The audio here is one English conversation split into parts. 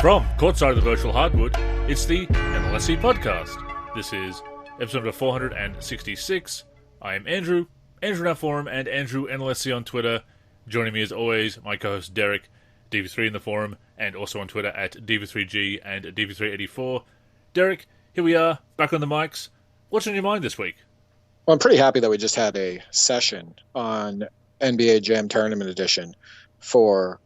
From courtside of the virtual hardwood, it's the NLSC Podcast. This is episode number 466. I am Andrew in our forum, and Andrew NLSC on Twitter. Joining me as always, my co-host Derek, DV3 in the forum, and also on Twitter at DV3G and DV384. Derek, here we are, back on the mics. What's on your mind this week? Well, I'm pretty happy that we just had a session on NBA Jam Tournament Edition for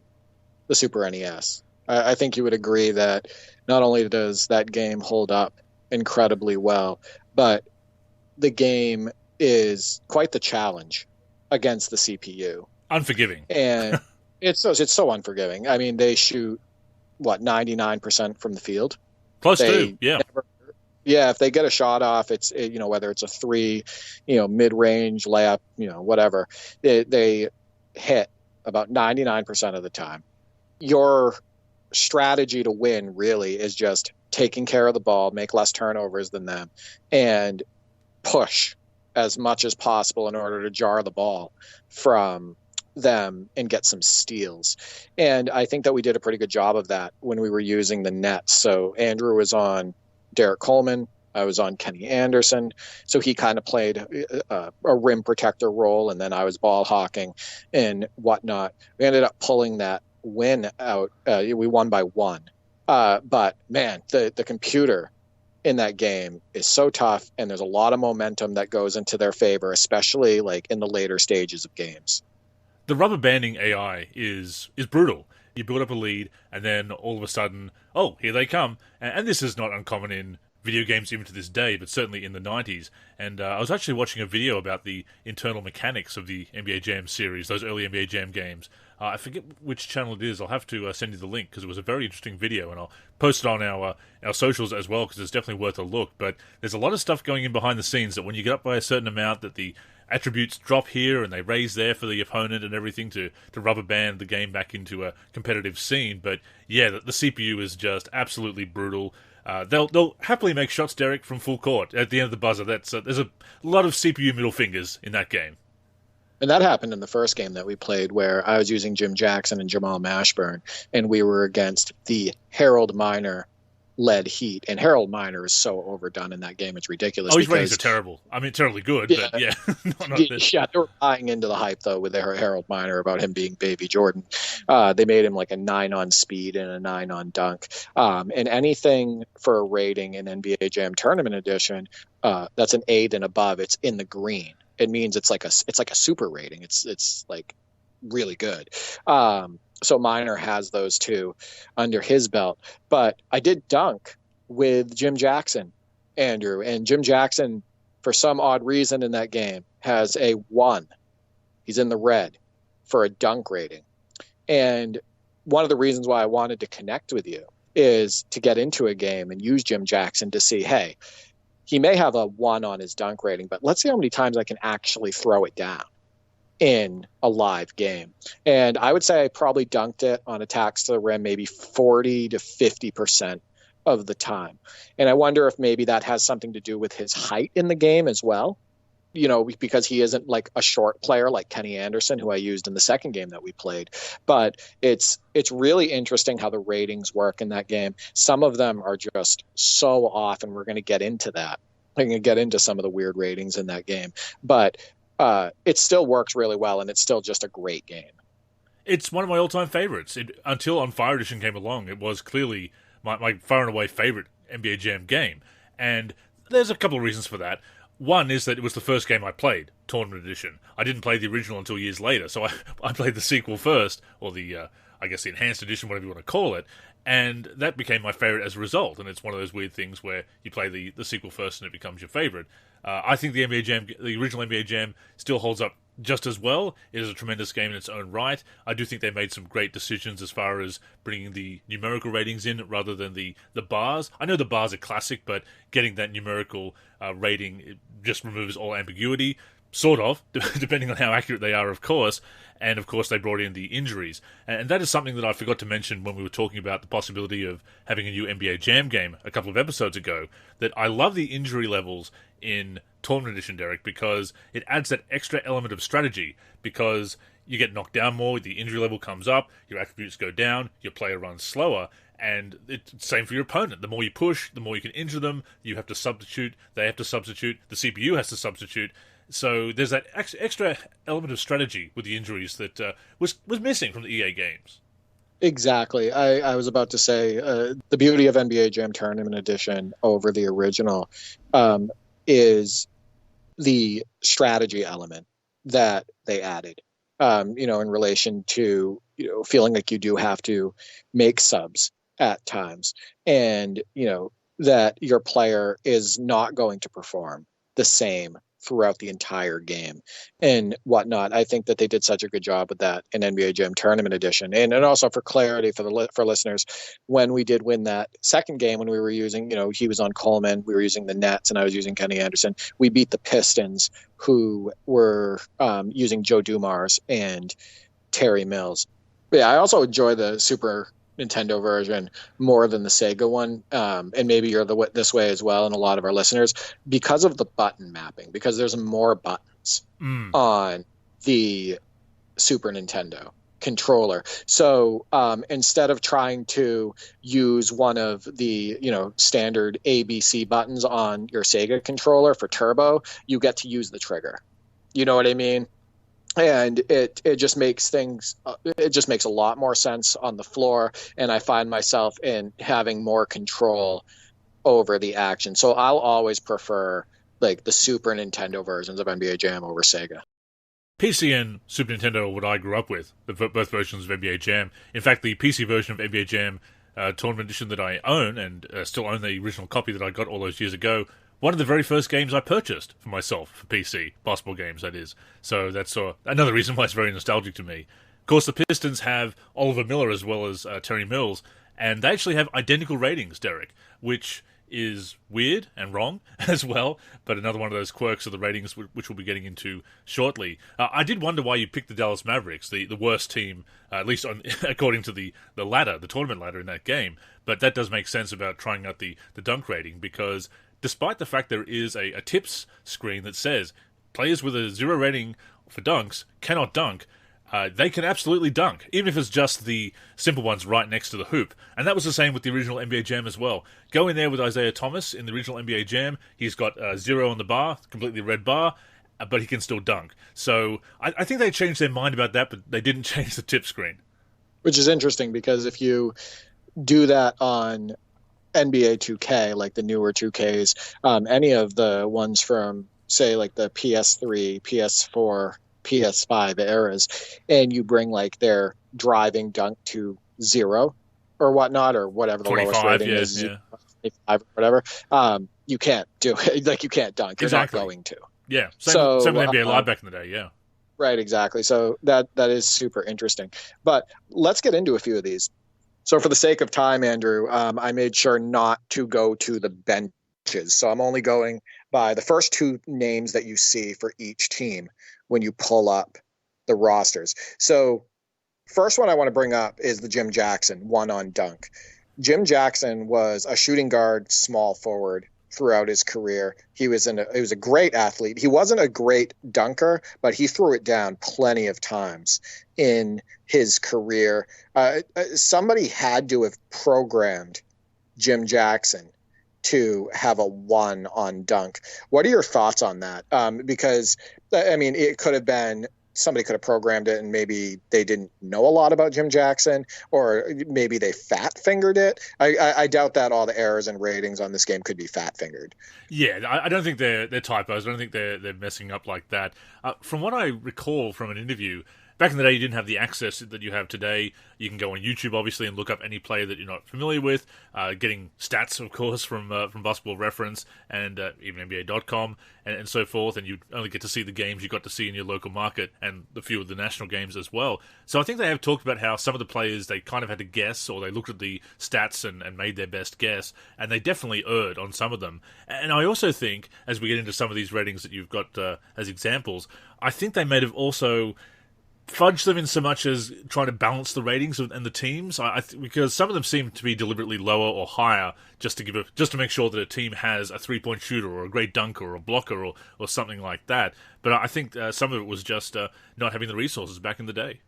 the Super NES. I think you would agree that not only does that game hold up incredibly well, but the game is quite the challenge against the CPU. Unforgiving. And it's so unforgiving. I mean, they shoot, 99% from the field? Close to, yeah. If they get a shot off, it's, whether it's a three, mid-range layup, whatever, they hit about 99% of the time. Your strategy to win really is just taking care of the ball, make less turnovers than them, and push as much as possible in order to jar the ball from them and get some steals. And I think that we did a pretty good job of that when we were using the nets. So Andrew was on Derek Coleman, I was on Kenny Anderson, so he kind of played a rim protector role, and then I was ball hawking and whatnot. We ended up pulling that win out. We won by one. But man, the computer in that game is so tough, and there's a lot of momentum that goes into their favor, especially like in the later stages of games. The rubber banding AI is brutal. You build up a lead, and then all of a sudden, oh, here they come. And this is not uncommon in video games even to this day, but certainly in the 90s. And I was actually watching a video about the internal mechanics of the NBA Jam series, those early NBA Jam games. I forget which channel it is. I'll have to send you the link because it was a very interesting video, and I'll post it on our socials as well because it's definitely worth a look. But there's a lot of stuff going in behind the scenes that when you get up by a certain amount that the attributes drop here and they raise there for the opponent and everything to rubber band the game back into a competitive scene. But yeah, the CPU is just absolutely brutal. They'll happily make shots, Derek, from full court at the end of the buzzer. There's a lot of CPU middle fingers in that game. And that happened in the first game that we played where I was using Jim Jackson and Jamal Mashburn, and we were against the Harold Miner-led Heat. And Harold Miner is so overdone in that game, it's ridiculous. Oh, his ratings are terrible. I mean, terribly good, but yeah. Yeah, they were buying into the hype, though, with Harold Miner about him being Baby Jordan. They made him like a 9 on speed and a 9 on dunk. And anything for a rating in NBA Jam Tournament Edition, that's an 8 and above, it's in the green. It means it's like a super rating. It's like really good. So Miner has those two under his belt. But I did dunk with Jim Jackson, Andrew, and Jim Jackson, for some odd reason in that game, has a 1. He's in the red for a dunk rating. And one of the reasons why I wanted to connect with you is to get into a game and use Jim Jackson to see, hey, he may have a 1 on his dunk rating, but let's see how many times I can actually throw it down in a live game. And I would say I probably dunked it on attacks to the rim maybe 40 to 50% of the time. And I wonder if maybe that has something to do with his height in the game as well. Because he isn't like a short player like Kenny Anderson, who I used in the second game that we played. But it's really interesting how the ratings work in that game. Some of them are just so off, and we're going to get into that. I'm going to get into some of the weird ratings in that game. But it still works really well, and it's still just a great game. It's one of my all-time favorites. Until On Fire Edition came along, it was clearly my far and away favorite NBA Jam game. And there's a couple of reasons for that. One is that it was the first game I played, Tournament Edition. I didn't play the original until years later, so I played the sequel first, or the Enhanced Edition, whatever you want to call it, and that became my favorite as a result, and it's one of those weird things where you play the sequel first and it becomes your favorite. I think the original NBA Jam still holds up just as well. It is a tremendous game in its own right. I do think they made some great decisions as far as bringing the numerical ratings in rather than the bars. I know the bars are classic, but getting that numerical rating, it just removes all ambiguity, sort of, depending on how accurate they are, of course. And, of course, they brought in the injuries. And that is something that I forgot to mention when we were talking about the possibility of having a new NBA Jam game a couple of episodes ago, that I love the injury levels in Tournament Edition, Derek, because it adds that extra element of strategy, because you get knocked down more, the injury level comes up, your attributes go down, your player runs slower, And it's same for your opponent. The more you push, the more you can injure them. You have to substitute. They have to substitute. The CPU has to substitute. So there's that extra element of strategy with the injuries that was missing from the EA games. Exactly. I was about to say the beauty of NBA Jam Tournament Edition over the original is the strategy element that they added. In relation to feeling like you do have to make subs at times, and that your player is not going to perform the same throughout the entire game and whatnot. I think that they did such a good job with that in NBA Jam Tournament Edition. And also for clarity for listeners, when we did win that second game, when we were using, he was on Coleman, we were using the Nets, and I was using Kenny Anderson. We beat the Pistons, who were using Joe Dumars and Terry Mills. But yeah, I also enjoy the Super Nintendo version more than the Sega one, and maybe you're this way as well, and a lot of our listeners, because of the button mapping, because there's more buttons on the Super Nintendo controller. So instead of trying to use one of the standard ABC buttons on your Sega controller for Turbo, you get to use the trigger. You know what I mean? And it just makes things, it just makes a lot more sense on the floor, and I find myself in having more control over the action. So I'll always prefer like the Super Nintendo versions of NBA Jam over Sega. PC and Super Nintendo are what I grew up with, both versions of NBA Jam. In fact, the PC version of NBA Jam Tournament Edition that I own, and still own the original copy that I got all those years ago, one of the very first games I purchased for myself for PC, basketball games, that is. So that's another reason why it's very nostalgic to me. Of course, the Pistons have Oliver Miller as well as Terry Mills, and they actually have identical ratings, Derek, which is weird and wrong as well, but another one of those quirks of the ratings which we'll be getting into shortly. I did wonder why you picked the Dallas Mavericks, the worst team, at least according to the ladder, the tournament ladder in that game, but that does make sense about trying out the dunk rating, because despite the fact there is a tips screen that says players with a 0 rating for dunks cannot dunk, they can absolutely dunk, even if it's just the simple ones right next to the hoop. And that was the same with the original NBA Jam as well. Go in there with Isaiah Thomas in the original NBA Jam. He's got 0 on the bar, completely red bar, but he can still dunk. So I think they changed their mind about that, but they didn't change the tip screen. Which is interesting, because if you do that on NBA 2K, like the newer 2Ks, any of the ones from, say, like the PS3, PS4, PS5 eras, and you bring like their driving dunk to 0 or whatnot, or whatever the lowest rating is, 25 or whatever, you can't do it. Like, you can't dunk. You're not going to. Yeah. Same with NBA Live back in the day, yeah. Right, exactly. So that is super interesting. But let's get into a few of these. So for the sake of time, Andrew, I made sure not to go to the benches. So I'm only going by the first 2 names that you see for each team when you pull up the rosters. So first one I want to bring up is the Jim Jackson one on dunk. Jim Jackson was a shooting guard, small forward throughout his career. He was a great athlete. He wasn't a great dunker, but he threw it down plenty of times in his career. Somebody had to have programmed Jim Jackson to have a 1 on dunk. What are your thoughts on that? Because, I mean, it could have been somebody could have programmed it and maybe they didn't know a lot about Jim Jackson, or maybe they fat-fingered it. I doubt that all the errors and ratings on this game could be fat-fingered. Yeah, I don't think they're typos. I don't think they're messing up like that. From what I recall from an interview, back in the day, you didn't have the access that you have today. You can go on YouTube, obviously, and look up any player that you're not familiar with, getting stats, of course, from Basketball Reference and even NBA.com and so forth, and you only get to see the games you got to see in your local market and a few of the national games as well. So I think they have talked about how some of the players, they kind of had to guess, or they looked at the stats and made their best guess, and they definitely erred on some of them. And I also think, as we get into some of these ratings that you've got as examples, I think they may have also fudge them in so much as trying to balance the ratings and the teams, because some of them seem to be deliberately lower or higher just to make sure that a team has a 3-point shooter or a great dunker or a blocker or something like that. But I think some of it was just not having the resources back in the day.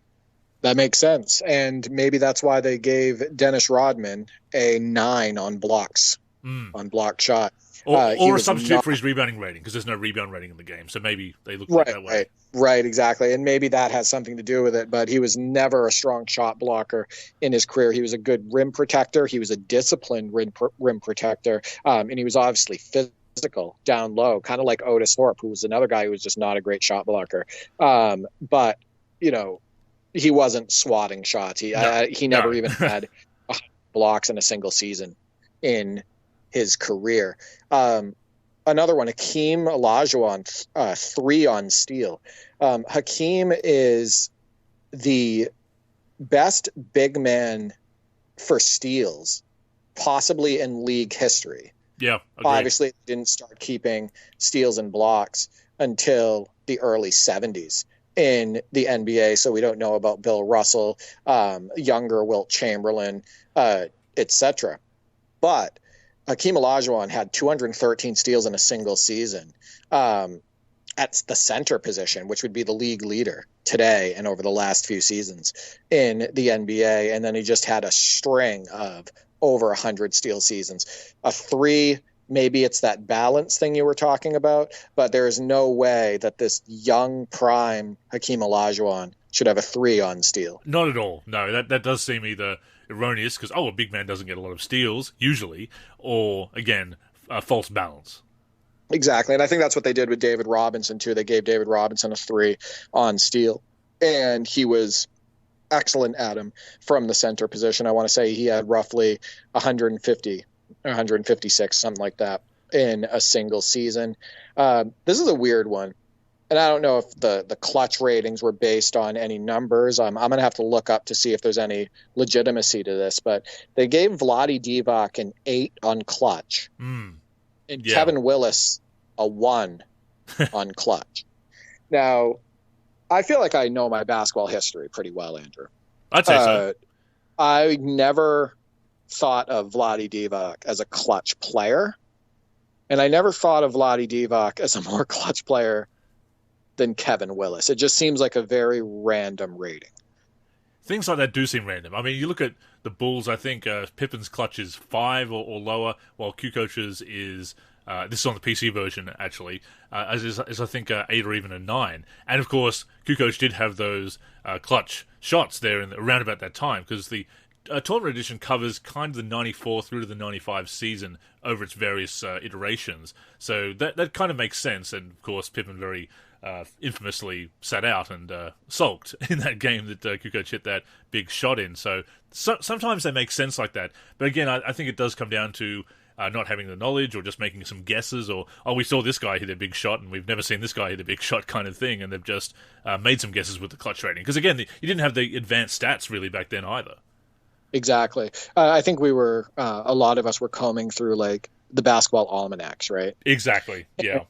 That makes sense. And maybe that's why they gave Dennis Rodman a 9 on blocks, on block shot. Or a substitute for his rebounding rating, because there's no rebound rating in the game. So maybe they looked at it that way. Right, exactly. And maybe that has something to do with it, but he was never a strong shot blocker in his career. He was a good rim protector. He was a disciplined rim protector. And he was obviously physical down low, kind of like Otis Thorpe, who was another guy who was just not a great shot blocker. But, he wasn't swatting shots. He never even had blocks in a single season in his career. Another one, Hakeem Olajuwon, 3 on steal. Hakeem is the best big man for steals, possibly in league history. Yeah, agreed. Obviously, didn't start keeping steals and blocks until the early 70s in the NBA, so we don't know about Bill Russell, younger Wilt Chamberlain, etc. But Hakeem Olajuwon had 213 steals in a single season at the center position, which would be the league leader today and over the last few seasons in the NBA. And then he just had a string of over 100 steal seasons. A 3, maybe it's that balance thing you were talking about, but there is no way that this young prime Hakeem Olajuwon should have a 3 on steal. Not at all. No, that does seem either erroneous because, a big man doesn't get a lot of steals, usually, or, again, a false balance. Exactly, and I think that's what they did with David Robinson, too. They gave David Robinson a 3 on steal, and he was excellent at him from the center position. I want to say he had roughly 150, 156, something like that, in a single season. This is a weird one. And I don't know if the clutch ratings were based on any numbers. I'm going to have to look up to see if there's any legitimacy to this. But they gave Vlade Divac an 8 on clutch. And Kevin Willis a 1 on clutch. Now, I feel like I know my basketball history pretty well, Andrew. I'd say so. I never thought of Vlade Divac as a clutch player. And I never thought of Vlade Divac as a more clutch player than Kevin Willis. It just seems like a very random rating. Things like that do seem random. I mean, you look at the Bulls, I think Pippen's clutch is 5 or lower, while Kukoc's is, this is on the PC version, actually, is I think 8 or even a 9. And, of course, Kukoc did have those clutch shots there around about that time, because the tournament edition covers kind of the 94 through to the 95 season over its various iterations. So that kind of makes sense. And, of course, Pippen very infamously sat out and sulked in that game that Kukoc hit that big shot in. So sometimes they make sense like that. But again, I think it does come down to not having the knowledge or just making some guesses or, we saw this guy hit a big shot and we've never seen this guy hit a big shot kind of thing. And they've just made some guesses with the clutch rating. Because again, you didn't have the advanced stats really back then either. Exactly. I think we were, a lot of us were combing through like the basketball almanacs, right? Exactly. Yeah.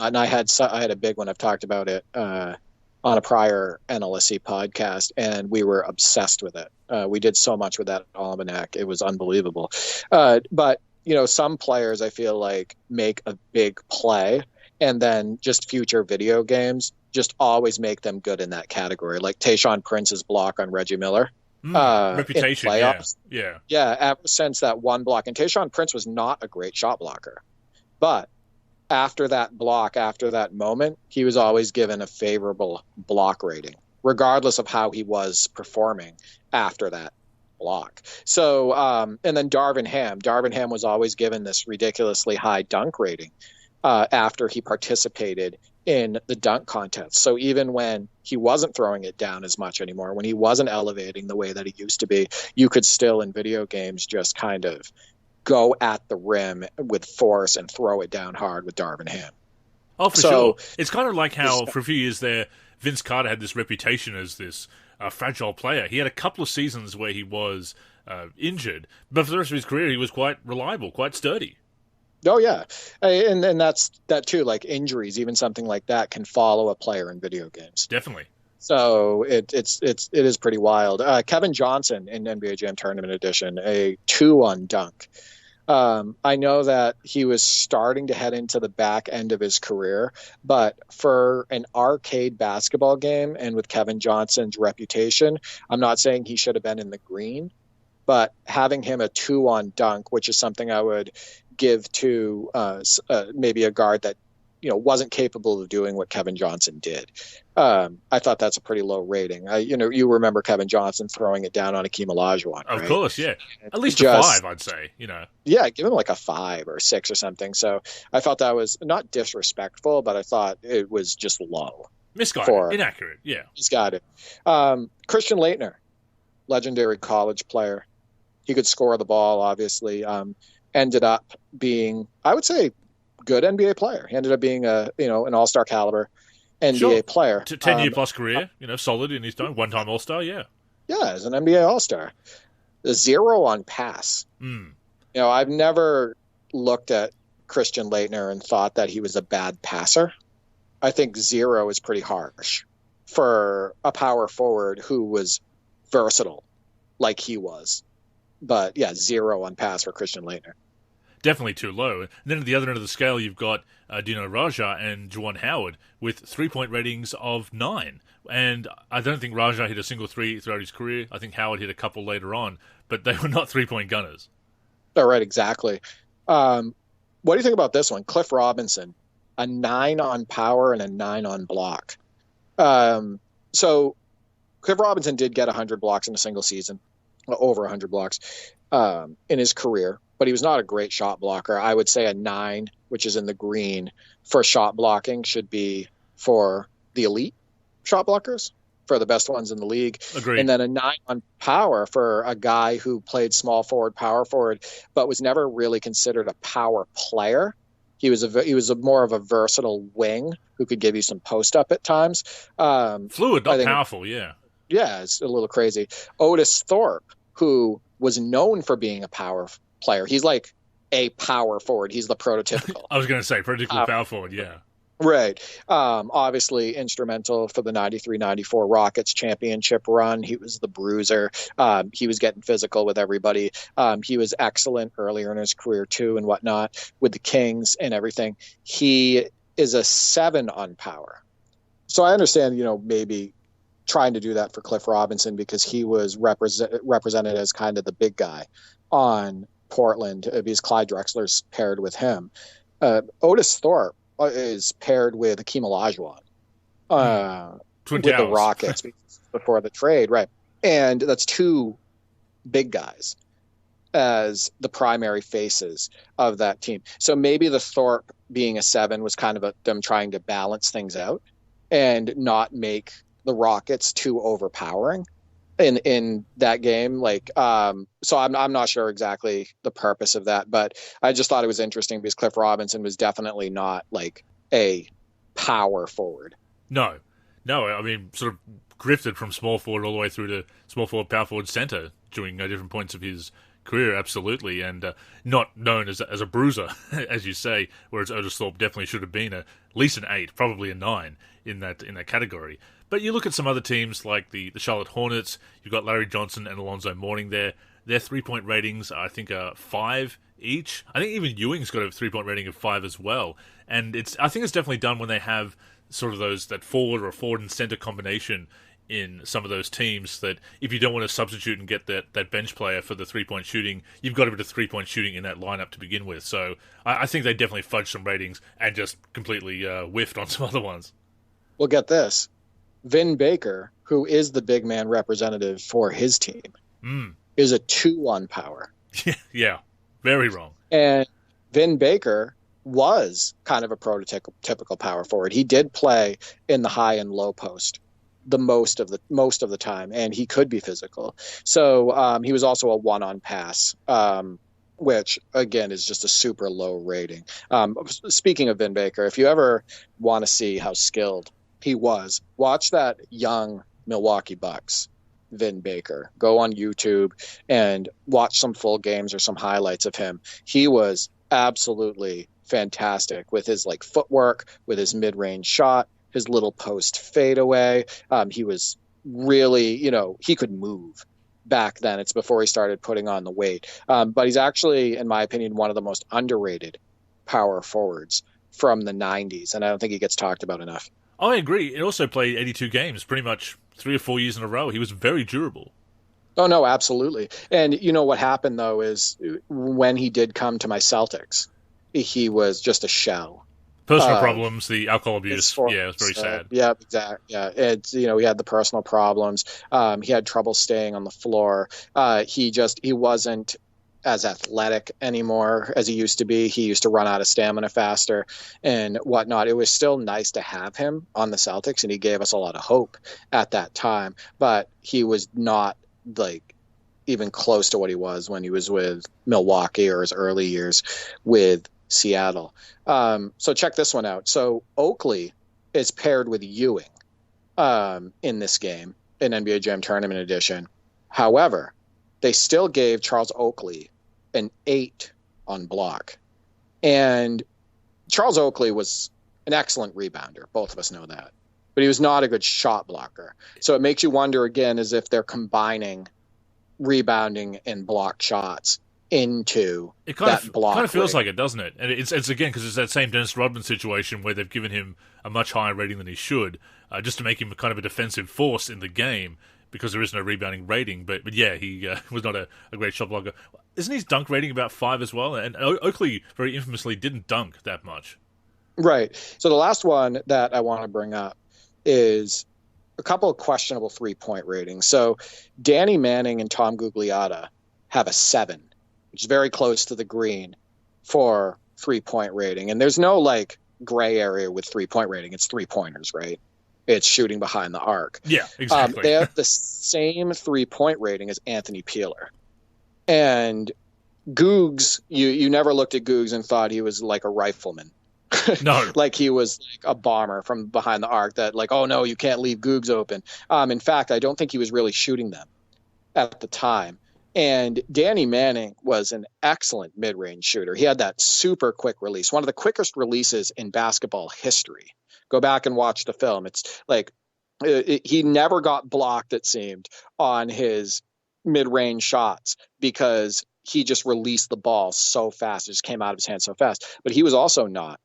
And I had a big one. I've talked about it on a prior NLSC podcast, and we were obsessed with it. We did so much with that almanac; it was unbelievable. But some players I feel like make a big play, and then just future video games just always make them good in that category. Like Tayshaun Prince's block on Reggie Miller. Reputation, yeah. Ever since that one block, and Tayshaun Prince was not a great shot blocker, but after that block, after that moment, he was always given a favorable block rating, regardless of how he was performing after that block. So, and then Darvin Ham was always given this ridiculously high dunk rating after he participated in the dunk contest. So even when he wasn't throwing it down as much anymore, when he wasn't elevating the way that he used to be, you could still in video games just kind of go at the rim with force and throw it down hard with Darvin Ham. Oh, for sure. It's kind of like how for a few years there, Vince Carter had this reputation as this fragile player. He had a couple of seasons where he was injured, but for the rest of his career, he was quite reliable, quite sturdy. Oh yeah, and that's that too. Like injuries, even something like that can follow a player in video games. Definitely. So it is pretty wild. Kevin Johnson in NBA Jam Tournament Edition, a 2 on dunk. I know that he was starting to head into the back end of his career, but for an arcade basketball game and with Kevin Johnson's reputation, I'm not saying he should have been in the green, but having him a 2-on dunk, which is something I would give to maybe a guard that wasn't capable of doing what Kevin Johnson did. I thought that's a pretty low rating. You remember Kevin Johnson throwing it down on Akeem Olajuwon, Of right? course, yeah. At least a 5, I'd say. Yeah, give him like a 5 or 6 or something. So I felt that was not disrespectful, but I thought it was just low. Misguided, inaccurate, yeah. Misguided. Christian Laettner, legendary college player. He could score the ball, obviously. Ended up being, I would say, good NBA player. He ended up being an all-star caliber NBA player. 10-year plus career, solid in his time. One-time all-star, yeah. Yeah, as an NBA all-star. 0 on pass. I've never looked at Christian Laettner and thought that he was a bad passer. I think 0 is pretty harsh for a power forward who was versatile like he was. But yeah, 0 on pass for Christian Laettner. Definitely too low. And then at the other end of the scale, you've got Dino Raja and Juwan Howard with 3-point ratings of 9. And I don't think Raja hit a single 3 throughout his career. I think Howard hit a couple later on, but they were not 3-point gunners. Oh, right, exactly. What do you think about this one? Cliff Robinson, a 9 on power and a 9 on block. So Cliff Robinson did get 100 blocks in a single season, over 100 blocks in his career, but he was not a great shot blocker. I would say a 9, which is in the green, for shot blocking should be for the elite shot blockers, for the best ones in the league. Agreed. And then a 9 on power for a guy who played small forward, power forward, but was never really considered a power player. He was more of a versatile wing who could give you some post up at times. Fluid, not powerful, yeah. Yeah, it's a little crazy. Otis Thorpe, who was known for being a power player. He's like a power forward. He's the prototypical. I was going to say prototypical power forward, yeah. Right. Obviously instrumental for the 93-94 Rockets championship run. He was the bruiser. He was getting physical with everybody. He was excellent earlier in his career too and whatnot with the Kings and everything. He is a 7 on power. So I understand, maybe trying to do that for Cliff Robinson because he was represented as kind of the big guy on Portland because Clyde Drexler's paired with him. Otis Thorpe is paired with Akeem Olajuwon with the Rockets before the trade, right? And that's 2 big guys as the primary faces of that team. So maybe the Thorpe being a 7 was kind of them trying to balance things out and not make the Rockets too overpowering in that game. So I'm not sure exactly the purpose of that, but I just thought it was interesting because Cliff Robinson was definitely not like a power forward. No, I mean, sort of drifted from small forward all the way through to small forward, power forward, center during different points of his career, absolutely, and not known as a bruiser, as you say, whereas Otis Thorpe definitely should have been at least an 8, probably a 9 in that category. But you look at some other teams like the Charlotte Hornets, you've got Larry Johnson and Alonzo Mourning there. Their 3-point ratings, I think, are 5 each. I think even Ewing's got a 3-point rating of 5 as well. And I think it's definitely done when they have sort of that forward or forward and center combination in some of those teams that if you don't want to substitute and get that bench player for the 3-point shooting, you've got a bit of 3-point shooting in that lineup to begin with. So I think they definitely fudged some ratings and just completely whiffed on some other ones. Well, get this. Vin Baker, who is the big man representative for his team, is a 2 on power. Yeah, very wrong. And Vin Baker was kind of a prototypical power forward. He did play in the high and low post the most of the time, and he could be physical. So he was also a 1 on pass, which again is just a super low rating. Speaking of Vin Baker, if you ever want to see how skilled he was, watch that young Milwaukee Bucks Vin Baker. Go on YouTube and watch some full games or some highlights of him. He was absolutely fantastic with his footwork, with his mid-range shot, his little post fadeaway. He was really, he could move. back then. It's before he started putting on the weight. But he's actually, in my opinion, one of the most underrated power forwards from the 90s, and I don't think he gets talked about enough. I agree. He also played 82 games, pretty much 3 or 4 years in a row. He was very durable. Oh, no, absolutely. And you know what happened, though, is when he did come to my Celtics, he was just a shell. Personal problems, the alcohol abuse. Yeah, it was very sad. Yeah, exactly. Yeah, it's, he had the personal problems. He had trouble staying on the floor. He wasn't as athletic anymore as he used to be. He used to run out of stamina faster and whatnot. It was still nice to have him on the Celtics, and he gave us a lot of hope at that time. But he was not like even close to what he was when he was with Milwaukee or his early years with Seattle. So check this one out. So Oakley is paired with Ewing in this game, in NBA Jam Tournament Edition. However, they still gave Charles Oakley an 8 on block. And Charles Oakley was an excellent rebounder. Both of us know that. But he was not a good shot blocker. So it makes you wonder again as if they're combining rebounding and block shots into that block. It kind of feels like it, doesn't it? And it's again, because it's that same Dennis Rodman situation where they've given him a much higher rating than he should, just to make him kind of a defensive force in the game, because there is no rebounding rating. But yeah, he was not a great shot blocker. Isn't his dunk rating about 5 as well? And Oakley very infamously didn't dunk that much. Right. So the last one that I want to bring up is a couple of questionable 3-point ratings. So Danny Manning and Tom Gugliotta have a 7, which is very close to the green for 3-point rating. And there's no like gray area with 3-point rating. It's 3-pointers, right? It's shooting behind the arc. Yeah, exactly. They have the same 3-point rating as Anthony Peeler. And Googs, you never looked at Googs and thought he was like a rifleman. No. Like he was like a bomber from behind the arc that like, oh no, you can't leave Googs open. In fact, I don't think he was really shooting them at the time. And Danny Manning was an excellent mid-range shooter. He had that super quick release, one of the quickest releases in basketball history. Go back and watch the film. It's like he never got blocked, it seemed, on his mid-range shots because he just released the ball so fast. It just came out of his hand so fast. But he was also not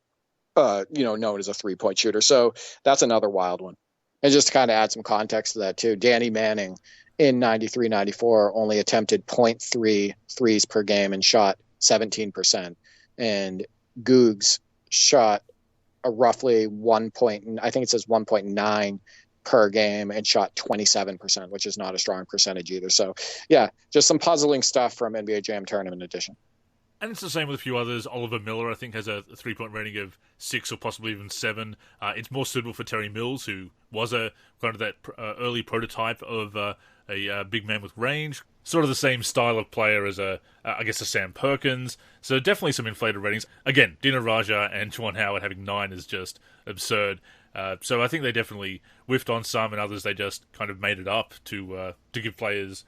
known as a 3-point shooter. So that's another wild one. And just to kind of add some context to that too, Danny Manning in 93-94 only attempted 0.3 threes per game and shot 17%. And Googs shot a roughly 1.9 per game and shot 27%, which is not a strong percentage either. So yeah, just some puzzling stuff from NBA Jam Tournament Edition. And it's the same with a few others. Oliver Miller, I think, has a 3-point rating of 6 or possibly even 7. It's more suitable for Terry Mills, who was a kind of that early prototype of a big man with range. Sort of the same style of player as a Sam Perkins. So definitely some inflated ratings. Again, Dino Raja and Juwan Howard having 9 is just absurd. So I think they definitely whiffed on some, and others they just kind of made it up to give players,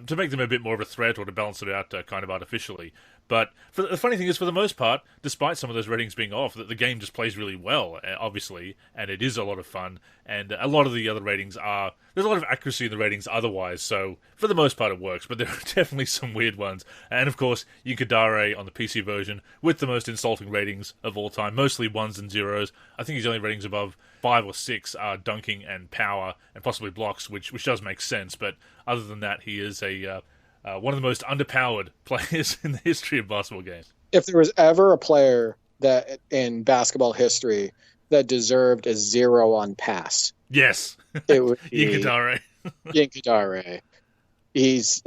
to make them a bit more of a threat or to balance it out kind of artificially. But the funny thing is, for the most part, despite some of those ratings being off, the game just plays really well, obviously, and it is a lot of fun. And a lot of the other ratings there's a lot of accuracy in the ratings otherwise, so for the most part it works, but there are definitely some weird ones. And of course, Yunkadare on the PC version with the most insulting ratings of all time, mostly 1s and 0s. I think his only ratings above 5 or 6 are dunking and power and possibly blocks, which does make sense, but other than that, he is one of the most underpowered players in the history of basketball games. If there was ever a player that in basketball history that deserved a 0 on pass, yes, it would be Yunkadare. Yunkadare.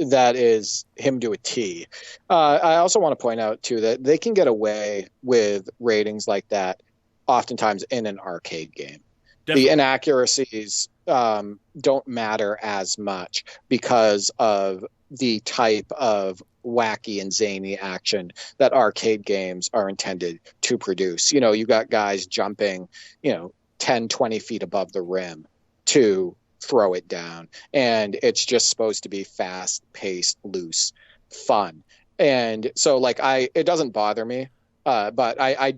That is him to a T. I also want to point out too that they can get away with ratings like that oftentimes in an arcade game. Definitely. The inaccuracies don't matter as much because of the type of wacky and zany action that arcade games are intended to produce. You got guys jumping, 10, 20 feet above the rim to throw it down. And it's just supposed to be fast paced, loose, fun. And so it doesn't bother me. But I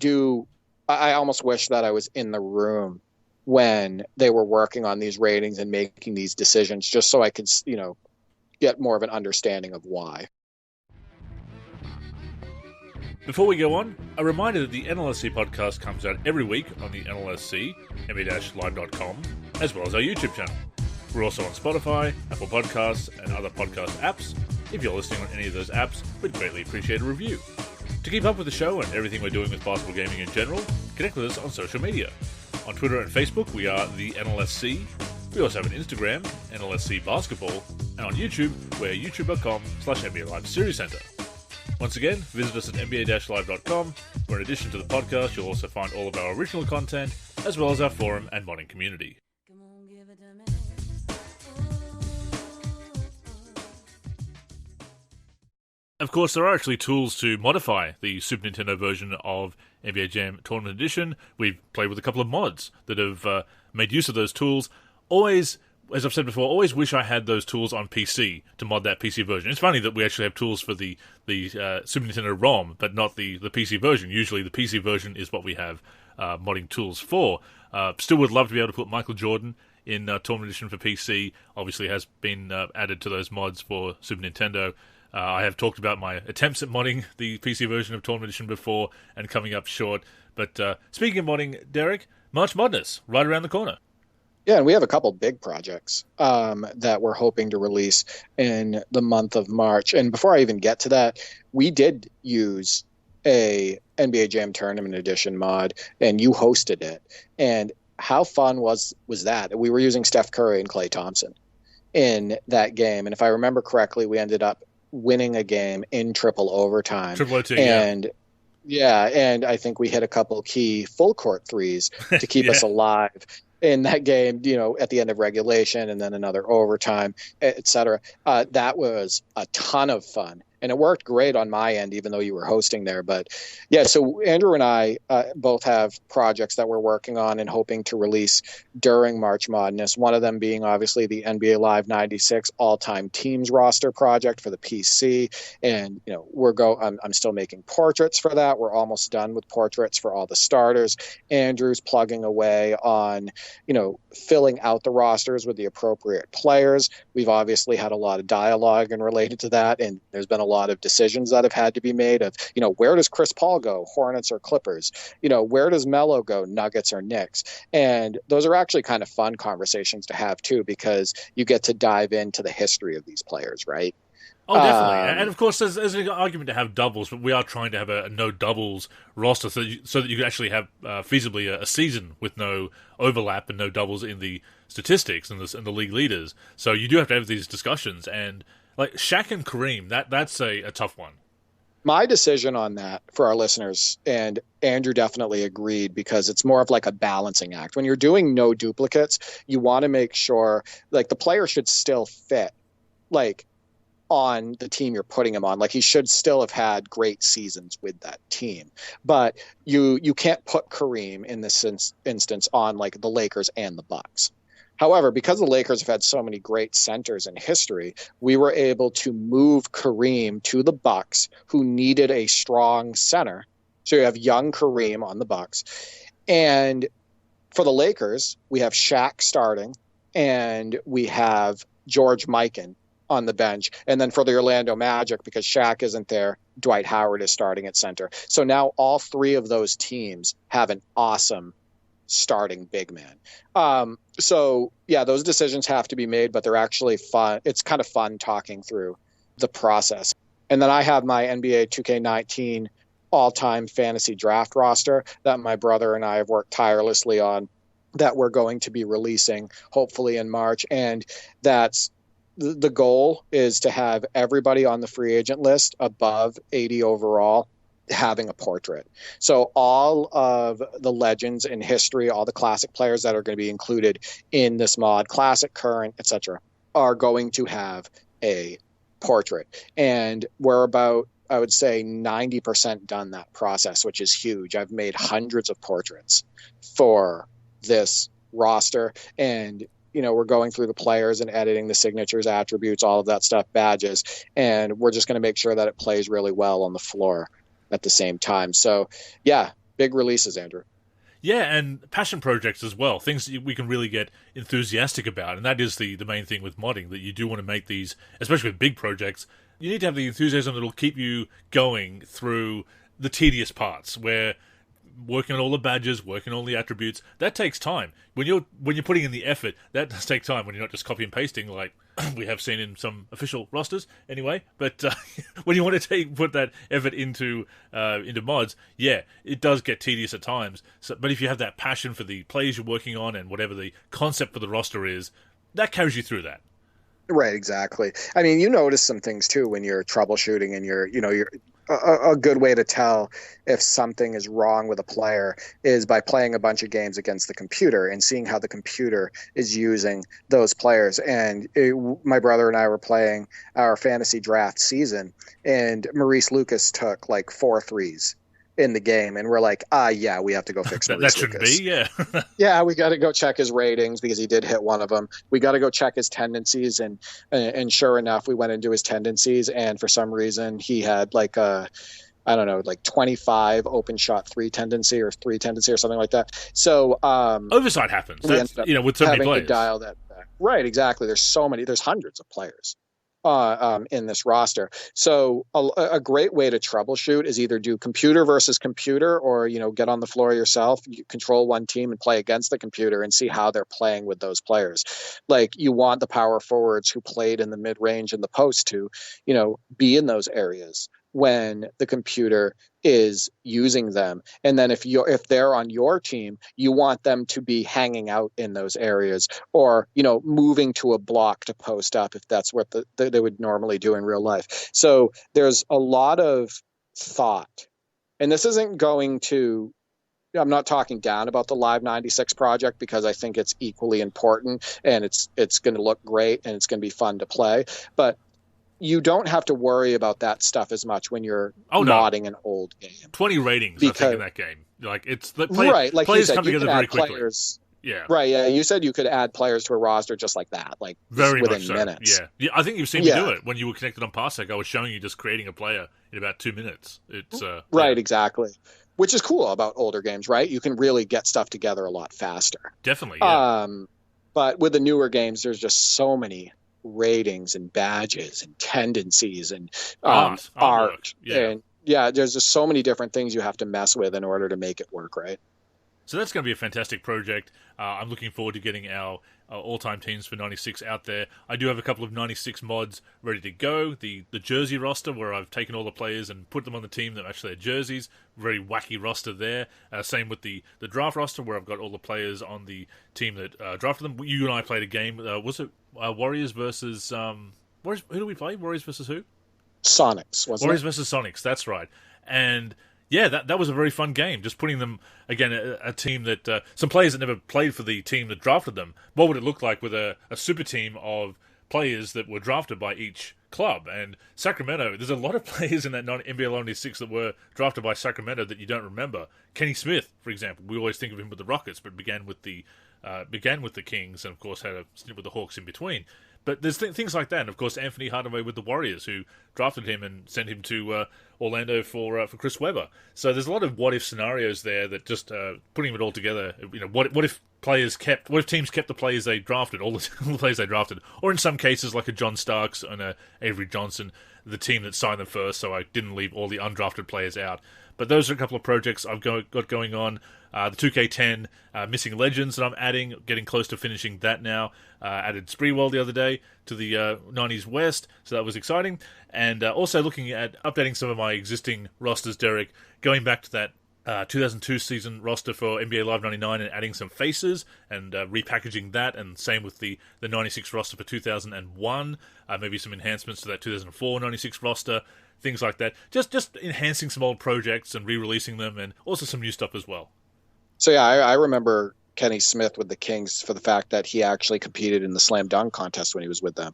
almost wish that I was in the room when they were working on these ratings and making these decisions, just so I could, get more of an understanding of why. Before we go on, a reminder that the NLSC podcast comes out every week on the NLSC, nba-live.com, as well as our YouTube channel. We're also on Spotify, Apple Podcasts, and other podcast apps. If you're listening on any of those apps, we'd greatly appreciate a review. To keep up with the show and everything we're doing with basketball gaming in general, connect with us on social media. On Twitter and Facebook, we are the NLSC. We also have an Instagram, NLSC Basketball, and on YouTube, we're youtube.com/NBA Live Series Center. Once again, visit us at nba-live.com, where in addition to the podcast, you'll also find all of our original content, as well as our forum and modding community. Of course, there are actually tools to modify the Super Nintendo version of NBA Jam Tournament Edition. We've played with a couple of mods that have made use of those tools. Always, as I've said before, always wish I had those tools on PC to mod that PC version. It's funny that we actually have tools for the Super Nintendo ROM, but not the PC version. Usually the PC version is what we have modding tools for. Still would love to be able to put Michael Jordan in Tournament Edition for PC. Obviously has been added to those mods for Super Nintendo. I have talked about my attempts at modding the PC version of Tournament Edition before and coming up short. But speaking of modding, Derek, March Modness, right around the corner. Yeah, and we have a couple big projects that we're hoping to release in the month of March. And before I even get to that, we did use a NBA Jam Tournament Edition mod, and you hosted it. And how fun was that? We were using Steph Curry and Klay Thompson in that game. And if I remember correctly, we ended up winning a game in triple overtime. Triple OT, and I think we hit a couple key full court threes to keep us alive in that game, at the end of regulation and then another overtime, et cetera. That was a ton of fun. And it worked great on my end, even though you were hosting there. But yeah, so Andrew and I both have projects that we're working on and hoping to release during March Modness. One of them being obviously the NBA Live 96 all-time teams roster project for the PC. And, I'm still making portraits for that. We're almost done with portraits for all the starters. Andrew's plugging away on, filling out the rosters with the appropriate players. We've obviously had a lot of dialogue and related to that. And there's been a lot of decisions that have had to be made of, where does Chris Paul go, Hornets or Clippers? Where does Melo go, Nuggets or Knicks? And those are actually kind of fun conversations to have too, because you get to dive into the history of these players, right? Oh, definitely. And of course, there's an argument to have doubles, but we are trying to have a no doubles roster so that you can actually have feasibly a season with no overlap and no doubles in the statistics and the league leaders. So you do have to have these discussions. And like Shaq and Kareem, that's a tough one. My decision on that for our listeners, and Andrew definitely agreed, because it's more of like a balancing act. When you're doing no duplicates, you want to make sure like the player should still fit like on the team you're putting him on. Like he should still have had great seasons with that team. But you can't put Kareem in this instance on like the Lakers and the Bucks. However, because the Lakers have had so many great centers in history, we were able to move Kareem to the Bucks, who needed a strong center. So you have young Kareem on the Bucks. And for the Lakers, we have Shaq starting, and we have George Mikan on the bench. And then for the Orlando Magic, because Shaq isn't there, Dwight Howard is starting at center. So now all three of those teams have an awesome starting big man. So yeah, those decisions have to be made, but they're actually fun. It's kind of fun talking through the process. And then I have my NBA 2K19 all-time fantasy draft roster that my brother and I have worked tirelessly on, that we're going to be releasing hopefully in March. And that's the goal is to have everybody on the free agent list above 80 overall having a portrait. So all of the legends in history, all the classic players that are going to be included in this mod, classic, current, etc., are going to have a portrait. And we're about, I would say, 90% done that process, which is huge. I've made hundreds of portraits for this roster, and we're going through the players and editing the signatures, attributes, all of that stuff, badges, and we're just going to make sure that it plays really well on the floor at the same time. So yeah, big releases, Andrew. Yeah, and passion projects as well, things that we can really get enthusiastic about, and that is the main thing with modding, that you do want to make these, especially with big projects, you need to have the enthusiasm that will keep you going through the tedious parts, where working on all the badges, working on all the attributes, that takes time. When you're putting in the effort, that does take time when you're not just copy and pasting like we have seen in some official rosters anyway. But when you want to put that effort into mods, yeah, it does get tedious at times. But if you have that passion for the players you're working on and whatever the concept for the roster is, that carries you through that. Right, exactly. I mean, you notice some things too when you're troubleshooting, and you're a good way to tell if something is wrong with a player is by playing a bunch of games against the computer and seeing how the computer is using those players. And my brother and I were playing our fantasy draft season, and Maurice Lucas took like 4 threes in the game, and we're like, yeah, we have to go fix Maurice that Lucas. Should be, yeah. Yeah, we got to go check his ratings because he did hit one of them. We got to go check his tendencies, and sure enough, we went into his tendencies, and for some reason, he had like I don't know, like 25 open shot 3 tendency or something like that. So oversight happens. That's, with so many players. To dial that back. Right, exactly. There's hundreds of players in this roster. So a great way to troubleshoot is either do computer versus computer, or get on the floor yourself, you control one team and play against the computer and see how they're playing with those players. Like, you want the power forwards who played in the mid-range and the post to be in those areas when the computer is using them. And then if they're on your team, you want them to be hanging out in those areas, or moving to a block to post up if that's what they would normally do in real life. So there's a lot of thought, and this isn't going to, I'm not talking down about the Live 96 project, because I think it's equally important, and it's going to look great, and it's going to be fun to play, but you don't have to worry about that stuff as much when you're modding an old game. 20 ratings, I think, in that game. Like, it's right, like players you said, come together very quickly. Players, yeah, right. Yeah, you said you could add players to a roster just like that, like very within much so. minutes. Yeah, I think you've seen me do it when you were connected on Parsec. I was showing you just creating a player in about 2 minutes. It's right, exactly. Which is cool about older games, right? You can really get stuff together a lot faster. Definitely. Yeah. But with the newer games, there's just so many ratings and badges and tendencies and art. And there's just so many different things you have to mess with in order to make it work right. So that's going to be a fantastic project. I'm looking forward to getting our all-time teams for 96 out there. I do have a couple of 96 mods ready to go. The jersey roster, where I've taken all the players and put them on the team that match their jerseys. Very wacky roster there. Same with the draft roster, where I've got all the players on the team that drafted them. You and I played a game. Was it Warriors versus... who do we play? Warriors versus who? Sonics, wasn't Warriors it? versus Sonics, that's right. And... yeah, that was a very fun game. Just putting them, again, a team that... some players that never played for the team that drafted them. What would it look like with a super team of players that were drafted by each club? And Sacramento, there's a lot of players in that NBA 96 that were drafted by Sacramento that you don't remember. Kenny Smith, for example. We always think of him with the Rockets, but began with the Kings, and of course had a stint with the Hawks in between. But there's things like that, and of course Anthony Hardaway with the Warriors, who drafted him and sent him to Orlando for Chris Webber. So there's a lot of what if scenarios there that just putting it all together. What if teams kept the players they drafted, all the players they drafted, or in some cases like a John Starks and a Avery Johnson, the team that signed them first, so I didn't leave all the undrafted players out. But those are a couple of projects I've got going on. The 2K10 Missing Legends that I'm adding, getting close to finishing that now. Added Spreewell the other day to the 90s West, so that was exciting. And also looking at updating some of my existing rosters, Derek, going back to that 2002 season roster for NBA Live 99 and adding some faces and repackaging that, and same with the 96 roster for 2001, maybe some enhancements to that 2004 96 roster, things like that. Just enhancing some old projects and re-releasing them, and also some new stuff as well. So yeah, I remember Kenny Smith with the Kings for the fact that he actually competed in the slam dunk contest when he was with them.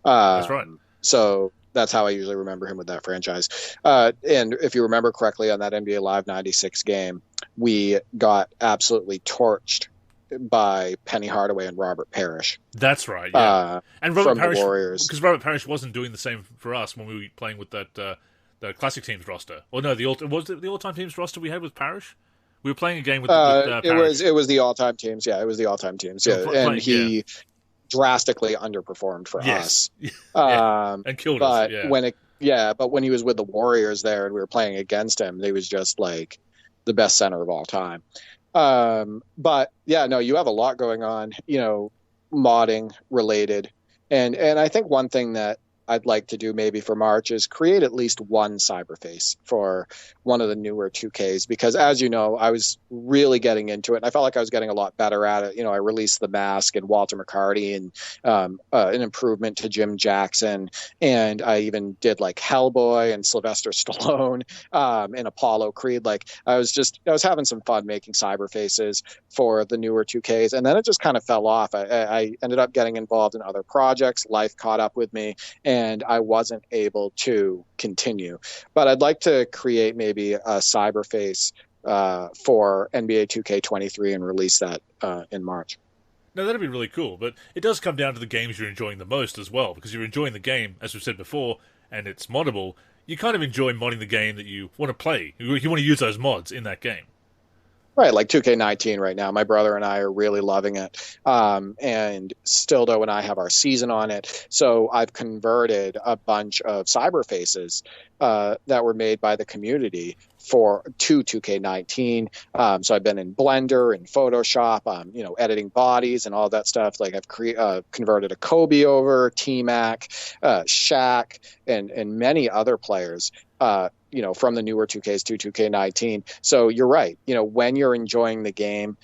That's right. So that's how I usually remember him with that franchise. And if you remember correctly, on that NBA Live 96 game, we got absolutely torched by Penny Hardaway and Robert Parrish. That's right, yeah. And Robert Parrish, the Warriors. Because Robert Parrish wasn't doing the same for us when we were playing with that the classic teams roster. Or no, was it the all-time teams roster we had with Parrish? We were playing a game with it was the all-time teams. Yeah, it was the all-time teams. Yeah, and he drastically underperformed for us. And killed us. Yeah. But when he was with the Warriors there and we were playing against him, he was just like the best center of all time. But yeah, no, you have a lot going on, modding related. And I think one thing that I'd like to do maybe for March is create at least one cyberface for one of the newer 2Ks, because as you know, I was really getting into it and I felt like I was getting a lot better at it. I released the Mask and Walter McCarty and an improvement to Jim Jackson. And I even did like Hellboy and Sylvester Stallone and Apollo Creed. Like I was having some fun making cyberfaces for the newer 2Ks. And then it just kind of fell off. I ended up getting involved in other projects. Life caught up with me and I wasn't able to continue. But I'd like to create maybe a cyberface for NBA 2K23 and release that in March. Now, that'd be really cool, but it does come down to the games you're enjoying the most as well, because you're enjoying the game, as we've said before, and it's moddable. You kind of enjoy modding the game that you want to play. You want to use those mods in that game. Right, like 2K19 right now. My brother and I are really loving it. And Stildo and I have our season on it. So I've converted a bunch of cyberfaces that were made by the community to 2K19. So I've been in Blender and Photoshop, editing bodies and all that stuff. Like I've converted a Kobe over, T-Mac, Shaq, and many other players. From the newer 2Ks to 2K19. So you're right. When you're enjoying the game,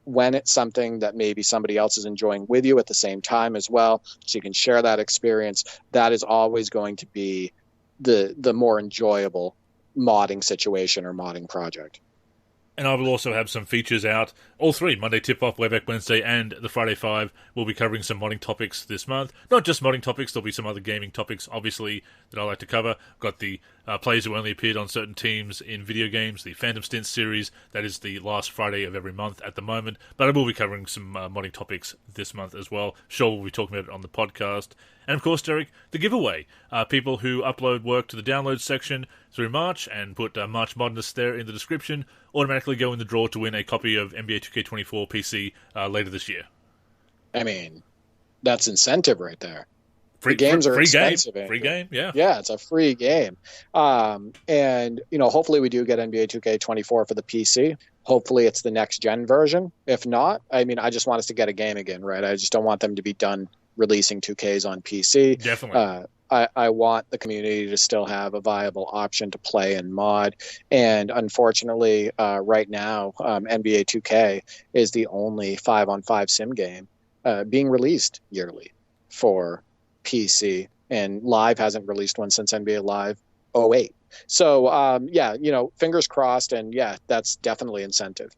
when it's something that maybe somebody else is enjoying with you at the same time as well, so you can share that experience, that is always going to be the more enjoyable modding situation or modding project. And I will also have some features out. All three, Monday Tip-Off, Wayback Wednesday, and the Friday 5, will be covering some modding topics this month. Not just modding topics, there'll be some other gaming topics, obviously, that I like to cover. Got the players who only appeared on certain teams in video games, the Phantom Stint series, that is the last Friday of every month at the moment. But I will be covering some modding topics this month as well. Sure, we'll be talking about it on the podcast. And of course, Derek, the giveaway. People who upload work to the download section through March and put March Modness there in the description automatically go in the draw to win a copy of NBA 2K24 PC later this year. I mean, that's incentive right there. The games are expensive. Free game, yeah. Yeah, it's a free game. And, hopefully we do get NBA 2K24 for the PC. Hopefully it's the next-gen version. If not, I just want us to get a game again, right? I just don't want them to be done releasing 2Ks on PC. Definitely. I want the community to still have a viable option to play and mod. And unfortunately, right now, NBA 2K is the only 5-on-5 sim game being released yearly for PC. And Live hasn't released one since NBA Live 08. So, fingers crossed. And yeah, that's definitely incentive.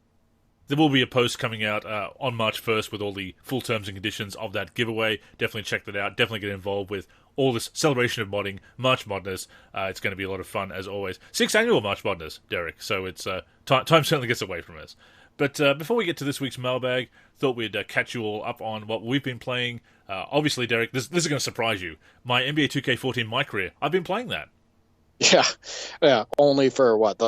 There will be a post coming out on March 1st with all the full terms and conditions of that giveaway. Definitely check that out. Definitely get involved with all this celebration of modding, March Modness. It's going to be a lot of fun, as always. 6th annual March Modness, Derek. So it's time certainly gets away from us. But before we get to this week's mailbag, thought we'd catch you all up on what we've been playing. Obviously, Derek, this is going to surprise you. My NBA 2K14 My Career, I've been playing that. Yeah. Only for what?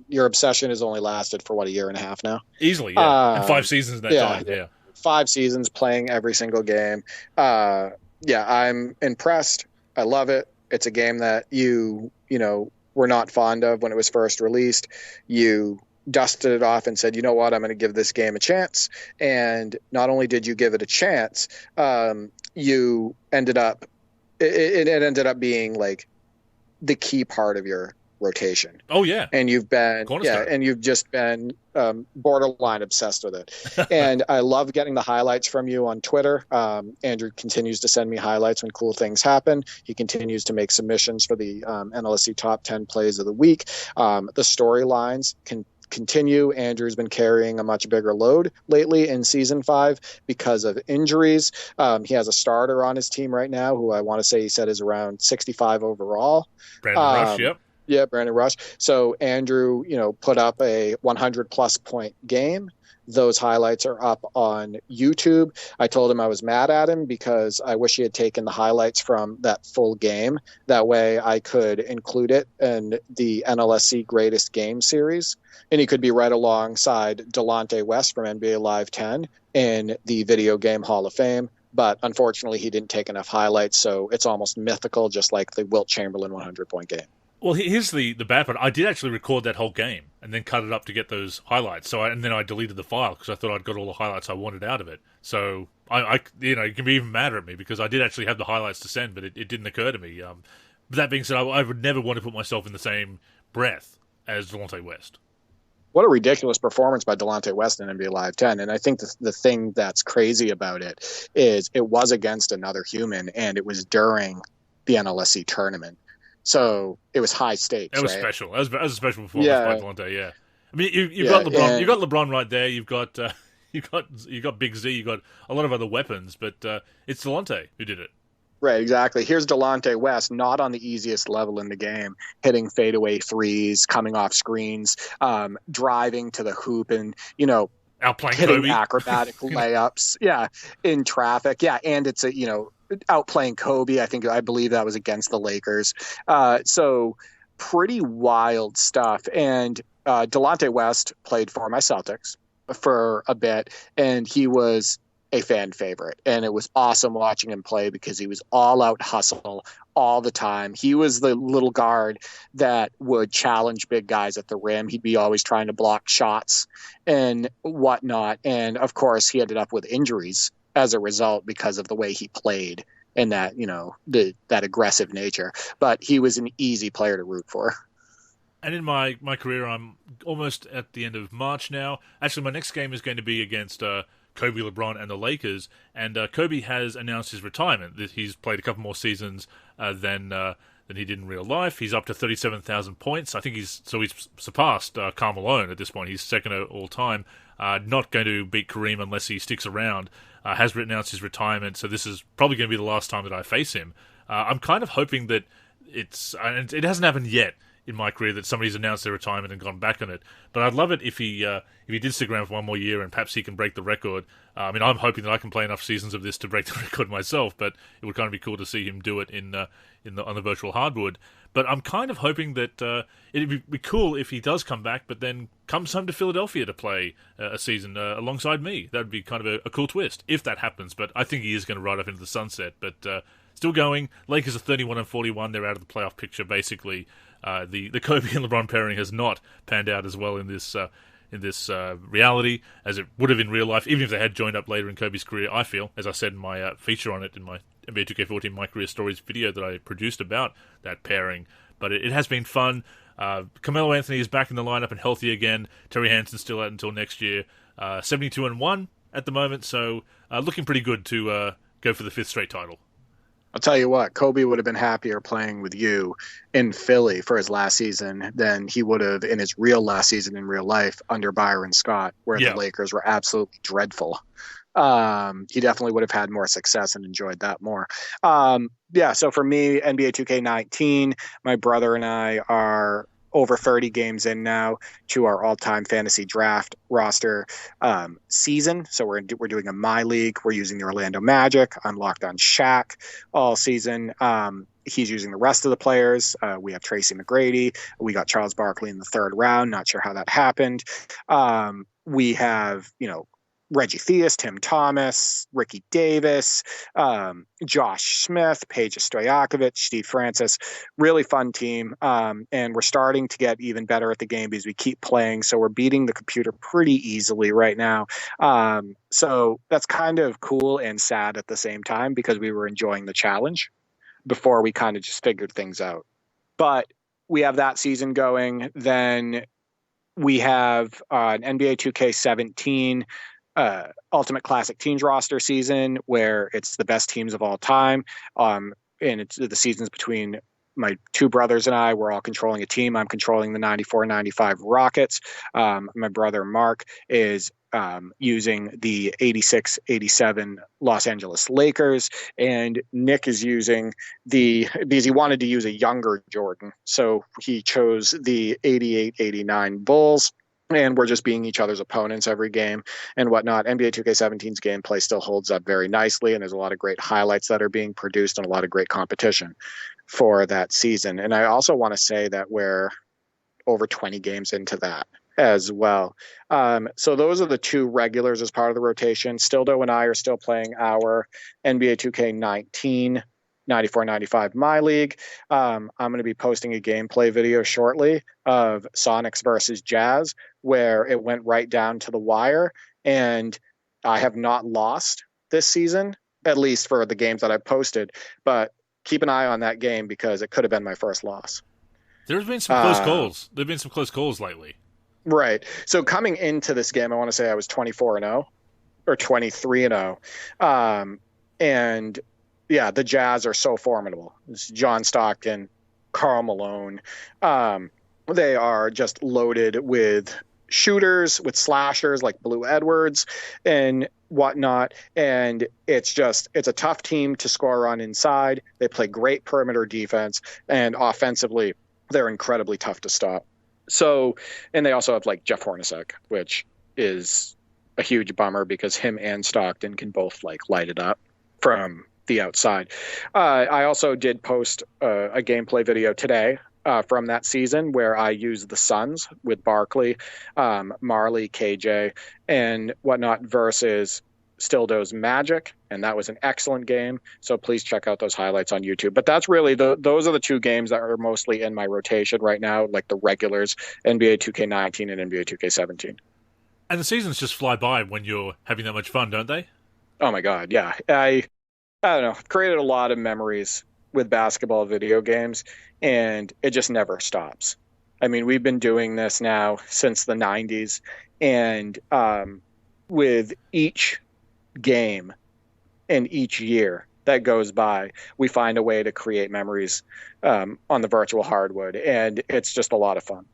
Your obsession has only lasted for a year and a half now? Easily, yeah. And 5 seasons in that time, yeah. 5 seasons playing every single game. I'm impressed. I love it. It's a game that you were not fond of when it was first released. You dusted it off and said, you know what, I'm going to give this game a chance. And not only did you give it a chance, you ended up, it ended up being like the key part of your rotation. Oh yeah. And you've just been borderline obsessed with it. And I love getting the highlights from you on Twitter. Andrew continues to send me highlights when cool things happen. He continues to make submissions for the NLSC top 10 plays of the week. The storylines can continue. Andrew's been carrying a much bigger load lately in season 5 because of injuries. He has a starter on his team right now who I want to say he said is around 65 overall. Brandon Rush, yep. Yeah, Brandon Rush. So Andrew, put up a 100+ point game. Those highlights are up on YouTube. I told him I was mad at him because I wish he had taken the highlights from that full game. That way I could include it in the NLSC Greatest Game series. And he could be right alongside Delonte West from NBA Live 10 in the Video Game Hall of Fame. But unfortunately, he didn't take enough highlights, so it's almost mythical, just like the Wilt Chamberlain 100-point game. Well, here's the bad part. I did actually record that whole game and then cut it up to get those highlights. And then I deleted the file because I thought I'd got all the highlights I wanted out of it. So I you can be even madder at me because I did actually have the highlights to send, but it didn't occur to me. But that being said, I would never want to put myself in the same breath as Delonte West. What a ridiculous performance by Delonte West in NBA Live 10. And I think the thing that's crazy about it is it was against another human, and it was during the NLSC tournament. So it was high stakes. That was right? special. That was a special performance by Delonte. Yeah, I mean you've got LeBron. And You've got LeBron right there. You've got Big Z. You've got a lot of other weapons, but it's Delonte who did it. Right, exactly. Here's Delonte West, not on the easiest level in the game, hitting fadeaway threes, coming off screens, driving to the hoop, and outplaying hitting Kobe. Acrobatic layups. Yeah, in traffic. Yeah, and it's outplaying Kobe. I believe that was against the Lakers. So pretty wild stuff. And Delonte West played for my Celtics for a bit, and he was a fan favorite. And it was awesome watching him play because he was all out hustle all the time. He was the little guard that would challenge big guys at the rim. He'd be always trying to block shots and whatnot. And of course, he ended up with injuries as a result because of the way he played and that, that aggressive nature. But he was an easy player to root for. And in my career, I'm almost at the end of March now. Actually, my next game is going to be against Kobe, LeBron, and the Lakers. And Kobe has announced his retirement. He's played a couple more seasons than he did in real life. He's up to 37,000 points. I think he's surpassed Karl Malone at this point. He's second all time. Not going to beat Kareem unless he sticks around. Has announced his retirement, so this is probably going to be the last time that I face him. I'm kind of hoping that it hasn't happened yet in my career that somebody's announced their retirement and gone back on it. But I'd love it if he did stick around for one more year and perhaps he can break the record. I mean, I'm hoping that I can play enough seasons of this to break the record myself, but it would kind of be cool to see him do it on the virtual hardwood. But I'm kind of hoping that it'd be cool if he does come back, but then comes home to Philadelphia to play a season alongside me. That would be kind of a cool twist if that happens. But I think he is going to ride up into the sunset. But still going. Lakers are 31-41. They're out of the playoff picture basically. The Kobe and LeBron pairing has not panned out as well in this reality as it would have in real life, even if they had joined up later in Kobe's career. I feel, as I said in my feature on it in my NBA 2K14 My Career Stories video that I produced about that pairing. But it has been fun. Carmelo Anthony is back in the lineup and healthy again. Terry Hanson's still out until next year. 72-1 at the moment, so looking pretty good to go for the 5th straight title. I'll tell you what, Kobe would have been happier playing with you in Philly for his last season than he would have in his real last season in real life under Byron Scott, where the Lakers were absolutely dreadful. He definitely would have had more success and enjoyed that more. So for me, NBA 2K19, my brother and I are over 30 games in now to our all-time fantasy draft roster season. So we're doing a My League. We're using the Orlando Magic. I'm locked on Shaq all season. He's using the rest of the players. We have Tracy McGrady. We got Charles Barkley in the 3rd round. Not sure how that happened. We have, Reggie Theus, Tim Thomas, Ricky Davis, Josh Smith, Peja Stojakovic, Steve Francis. Really fun team. And we're starting to get even better at the game because we keep playing. So we're beating the computer pretty easily right now. So that's kind of cool and sad at the same time because we were enjoying the challenge before we kind of just figured things out. But we have that season going. Then we have an NBA 2K17 Ultimate Classic Teams roster season where it's the best teams of all time. And it's the seasons between my two brothers and I. We're all controlling a team. I'm controlling the 94-95 Rockets. My brother Mark is using the 86-87 Los Angeles Lakers, and Nick is using because he wanted to use a younger Jordan, so he chose the 88-89 Bulls. And we're just being each other's opponents every game and whatnot. NBA 2K17's gameplay still holds up very nicely, and there's a lot of great highlights that are being produced and a lot of great competition for that season. And I also want to say that we're over 20 games into that as well. So those are the two regulars as part of the rotation. Stildo and I are still playing our NBA 2K19 94-95 My League. I'm going to be posting a gameplay video shortly of Sonics versus Jazz, where it went right down to the wire, and I have not lost this season, at least for the games that I've posted, but keep an eye on that game because it could have been my first loss. There's been some close calls. There have been some close calls lately. Right. So coming into this game, I want to say I was 24-0 or 23-0. And yeah, the Jazz are so formidable. It's John Stockton, Karl Malone. They are just loaded with shooters, with slashers like Blue Edwards and whatnot. And it's a tough team to score on inside. They play great perimeter defense, and offensively, they're incredibly tough to stop. So, and they also have like Jeff Hornacek, which is a huge bummer because him and Stockton can both like light it up from the outside. I also did post a gameplay video today from that season where I used the Suns with Barkley, Marley, KJ, and whatnot versus Stildo's Magic, and that was an excellent game. So please check out those highlights on YouTube. But that's really those are the two games that are mostly in my rotation right now, like the regulars, NBA 2K19 and NBA 2K17. And the seasons just fly by when you're having that much fun, don't they? Oh my God, yeah. I don't know, created a lot of memories with basketball video games, and it just never stops. I mean, we've been doing this now since the 90s, and with each game and each year that goes by, we find a way to create memories on the virtual hardwood, and it's just a lot of fun.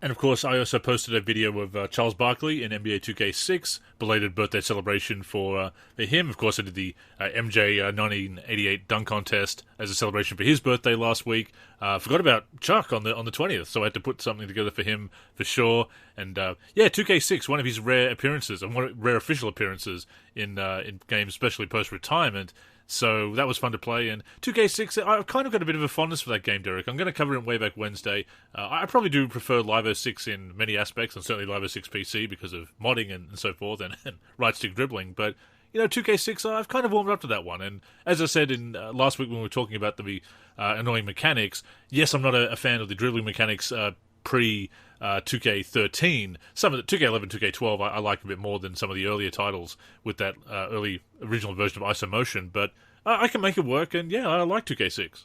And of course, I also posted a video of Charles Barkley in NBA 2K6, belated birthday celebration for him. Of course, I did the MJ 1988 dunk contest as a celebration for his birthday last week. Forgot about Chuck on the 20th, so I had to put something together for him for sure. And 2K6, one of his rare appearances and rare official appearances in games, especially post-retirement. So that was fun to play. And 2K6, I've kind of got a bit of a fondness for that game, Derek. I'm going to cover it in Way Back Wednesday. I probably do prefer Live 06 in many aspects, and certainly Live 06 PC because of modding and so forth, and right-stick dribbling. But, 2K6, I've kind of warmed up to that one. And as I said in last week when we were talking about the annoying mechanics, yes, I'm not a fan of the dribbling mechanics pre-2K13. Some of the 2K11, 2K12 I like a bit more than some of the earlier titles with that early original version of isomotion, but I can make it work, and yeah, I like 2K6.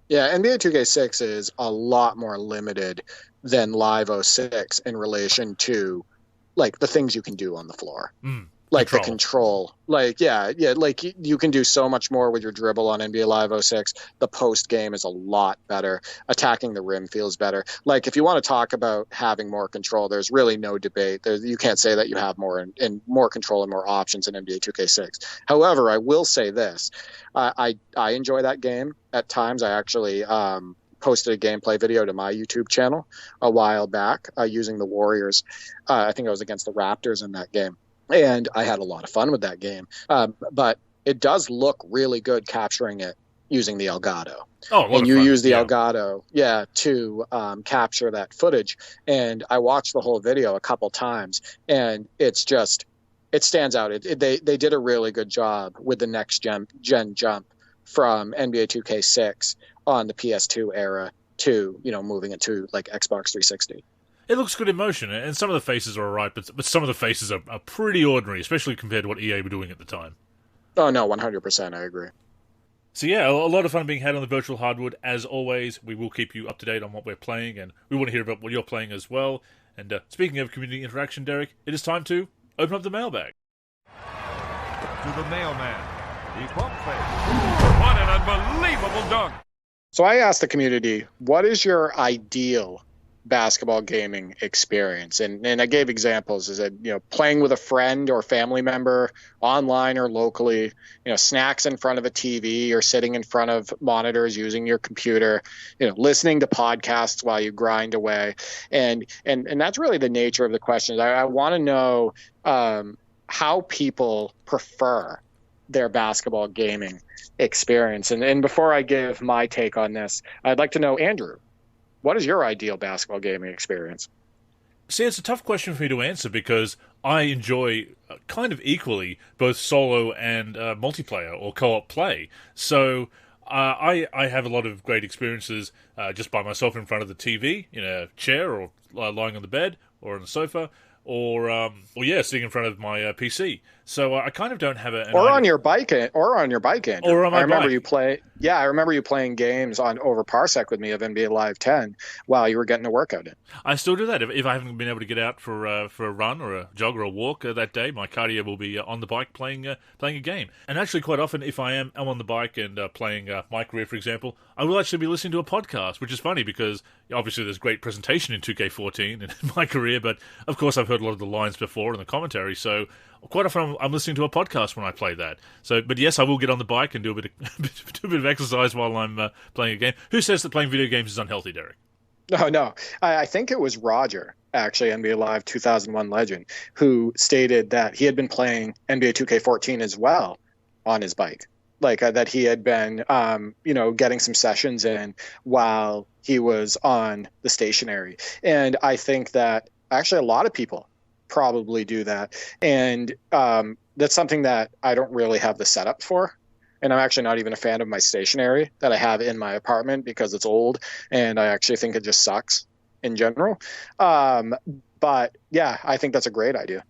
Yeah, NBA 2K6 is a lot more limited than Live 06 in relation to like the things you can do on the floor. Like the control, like like you can do so much more with your dribble on NBA Live 06. The post game is a lot better. Attacking the rim feels better. Like if you want to talk about having more control, there's really no debate. You can't say that you have more and more control and more options in NBA 2K6. However, I will say this: I enjoy that game at times. I actually posted a gameplay video to my YouTube channel a while back using the Warriors. I think I was against the Raptors in that game. And I had a lot of fun with that game. But it does look really good capturing it using the Elgato. And you use the Elgato, to capture that footage. And I watched the whole video a couple times, and it stands out. They did a really good job with the next gen jump from NBA 2K6 on the PS2 era to, moving it to like Xbox 360. It looks good in motion, and some of the faces are alright, but some of the faces are pretty ordinary, especially compared to what EA were doing at the time. Oh, no, 100%, I agree. So yeah, a lot of fun being had on the virtual hardwood. As always, we will keep you up to date on what we're playing, and we want to hear about what you're playing as well. And speaking of community interaction, Derek, it is time to open up the mailbag. To the mailman, the pump fake. What an unbelievable dunk! So I asked the community, what is your ideal basketball gaming experience. And I gave examples, is that, playing with a friend or family member online or locally, snacks in front of a TV or sitting in front of monitors using your computer, listening to podcasts while you grind away. And that's really the nature of the questions. I want to know how people prefer their basketball gaming experience. And before I give my take on this, I'd like to know, Andrew, what is your ideal basketball gaming experience? See, it's a tough question for me to answer because I enjoy kind of equally both solo and multiplayer or co-op play. So I have a lot of great experiences just by myself in front of the TV, in a chair or lying on the bed or on the sofa, or sitting in front of my PC. So I kind of don't have on your bike, Andrew. Or on my I remember bike. I remember you playing games on over Parsec with me of NBA Live 10 while you were getting a workout in. I still do that. If I haven't been able to get out for a run or a jog or a walk that day, my cardio will be on the bike playing a game. And actually, quite often, if I'm on the bike and playing my career, for example, I will actually be listening to a podcast, which is funny because obviously there's great presentation in 2K14 in my career, but of course I've heard a lot of the lines before in the commentary, so quite often I'm listening to a podcast when I play that. So, but yes, I will get on the bike and do a bit of exercise while I'm playing a game. Who says that playing video games is unhealthy, Derek? No. I think it was Roger, actually, NBA Live 2001 legend, who stated that he had been playing NBA 2K14 as well on his bike. Like that he had been, getting some sessions in while he was on the stationary. And I think that actually a lot of people probably do that. And that's something that I don't really have the setup for. And I'm actually not even a fan of my stationary that I have in my apartment because it's old and I actually think it just sucks in general. But yeah, I think that's a great idea.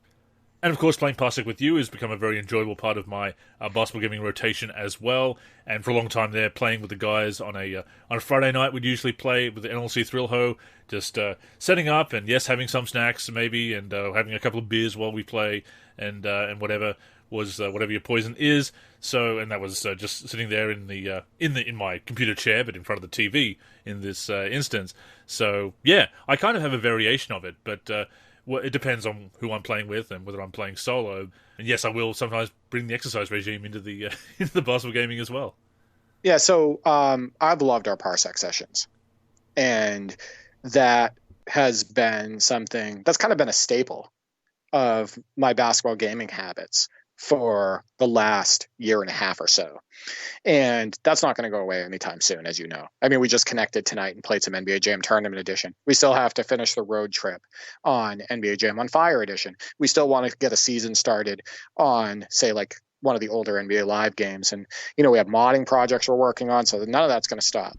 And of course, playing Parsec with you has become a very enjoyable part of my basketball gaming rotation as well. And for a long time there, playing with the guys on a Friday night, we'd usually play with the NLC Thrill Ho, just setting up and yes, having some snacks maybe, and having a couple of beers while we play, and whatever your poison is. So, and that was just sitting there in my computer chair, but in front of the TV in this instance. So yeah, I kind of have a variation of it, but. Well, it depends on who I'm playing with and whether I'm playing solo. And yes, I will sometimes bring the exercise regime into the into the basketball gaming as well. Yeah, so I've loved our Parsec sessions, and that has been something that's kind of been a staple of my basketball gaming habits for the last year and a half or so. And that's not going to go away anytime soon, as you know. I mean, we just connected tonight and played some NBA Jam Tournament Edition. We still have to finish the road trip on NBA Jam on Fire Edition. We still want to get a season started on, say, like one of the older NBA Live games. And, we have modding projects we're working on, so none of that's going to stop.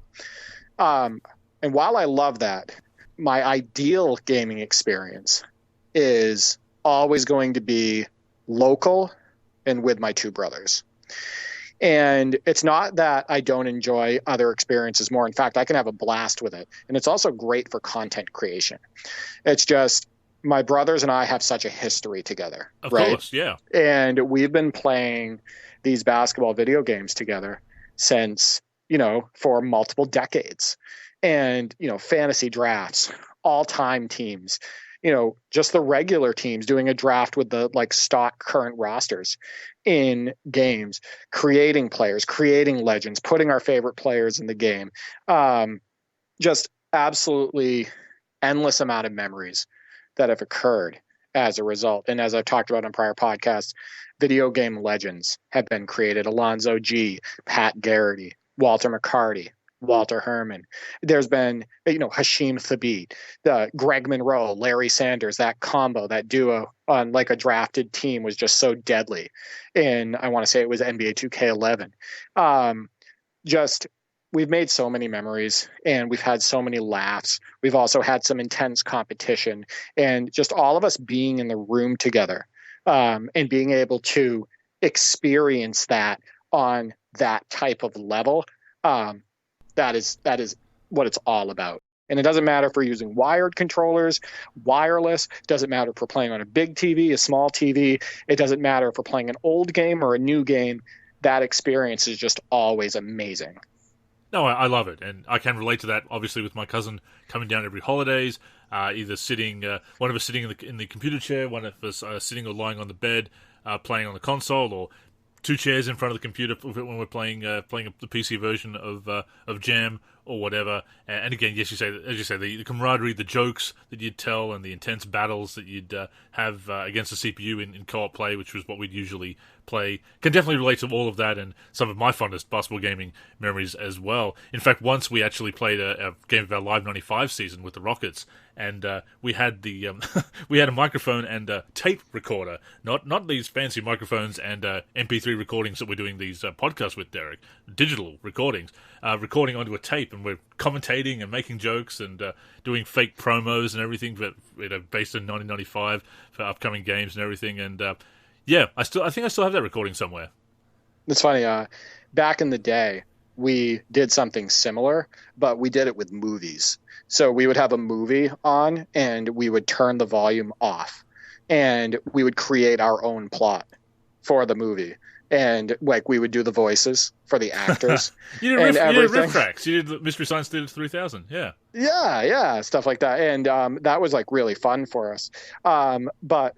And while I love that, my ideal gaming experience is always going to be local and with my two brothers. And it's not that I don't enjoy other experiences more. In fact, I can have a blast with it. And it's also great for content creation. It's just my brothers and I have such a history together. Of right? course, yeah. And we've been playing these basketball video games together since, for multiple decades. And, fantasy drafts, all-time teams, just the regular teams doing a draft with the stock current rosters in games, creating players, creating legends, putting our favorite players in the game. Just absolutely endless amount of memories that have occurred as a result. And as I've talked about on prior podcasts, video game legends have been created. Alonzo G, Pat Garrity, Walter McCarty, Walter Herman. There's been, Hashim Thabit, the Greg Monroe, Larry Sanders, that combo, that duo on a drafted team was just so deadly. And I want to say it was NBA 2K11. We've made so many memories and we've had so many laughs. We've also had some intense competition, and just all of us being in the room together and being able to experience that on that type of level. That is what it's all about. And it doesn't matter if we're using wired controllers, wireless. It doesn't matter if we're playing on a big TV, a small TV. It doesn't matter if we're playing an old game or a new game. That experience is just always amazing. No, I love it, and I can relate to that. Obviously, with my cousin coming down every holidays, either sitting, one of us sitting in the computer chair, one of us sitting or lying on the bed, playing on the console, or two chairs in front of the computer when we're playing the PC version of Jam or whatever. And again, yes, as you say, the camaraderie, the jokes that you'd tell, and the intense battles that you'd have against the CPU in co-op play, which was what we'd usually play, can definitely relate to all of that and some of my fondest basketball gaming memories as well. In fact, once we actually played a game of our Live 95 season with the Rockets, and we had we had a microphone and a tape recorder, not these fancy microphones and MP3 recordings that we're doing these podcasts with, Derek, digital recordings, recording onto a tape, and we're commentating and making jokes and doing fake promos and everything, but based in 1995 for upcoming games and everything. And yeah, I think I still have that recording somewhere. It's funny. Back in the day, we did something similar, but we did it with movies. So we would have a movie on, and we would turn the volume off, and we would create our own plot for the movie. And like we would do the voices for the actors. You did riff tracks. You did Mystery Science Theater 3000. Yeah. Yeah, stuff like that. And that was like really fun for us. But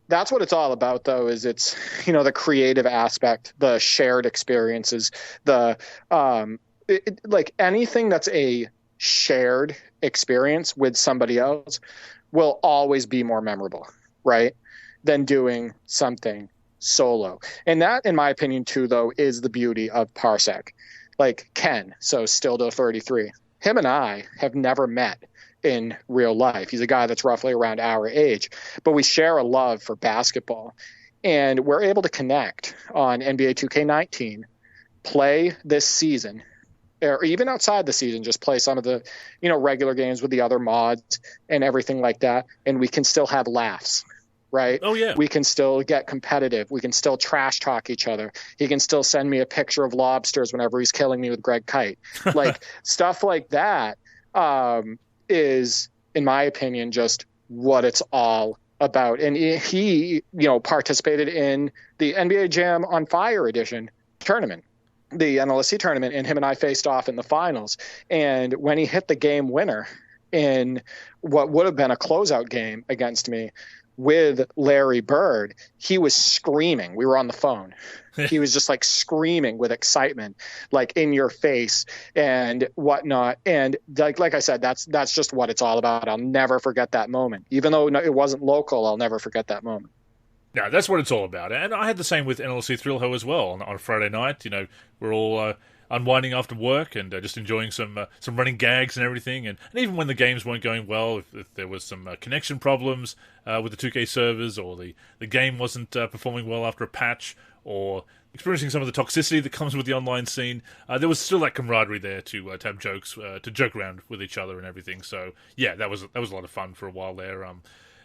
that's what it's all about, though, is it's, the creative aspect, the shared experiences, like anything that's a shared experience with somebody else will always be more memorable, right, than doing something solo. And that, in my opinion, too, though, is the beauty of Parsec. Like Ken, so Stildo 33, him and I have never met in real life. He's a guy that's roughly around our age, but we share a love for basketball, and we're able to connect on NBA 2K19, play this season, or even outside the season, just play some of the, regular games with the other mods and everything like that. And we can still have laughs, right? Oh, yeah. We can still get competitive. We can still trash talk each other. He can still send me a picture of lobsters whenever he's killing me with Greg Kite. Like stuff like that is, in my opinion, just what it's all about. And he, participated in the NBA Jam on Fire edition tournament, the NLSC tournament, and him and I faced off in the finals. And when he hit the game winner in what would have been a closeout game against me with Larry Bird, he was screaming. We were on the phone. He was just like screaming with excitement, like in your face and whatnot. And like I said, that's just what it's all about. I'll never forget that moment. Even though it wasn't local, I'll never forget that moment. No, that's what it's all about. And I had the same with NLC Thrill Ho as well on Friday night. We're all unwinding after work and just enjoying some running gags and everything. And even when the games weren't going well, if there was some connection problems with the 2K servers, or the game wasn't performing well after a patch, or experiencing some of the toxicity that comes with the online scene, there was still that camaraderie there to have jokes, to joke around with each other and everything. So yeah, that was a lot of fun for a while there.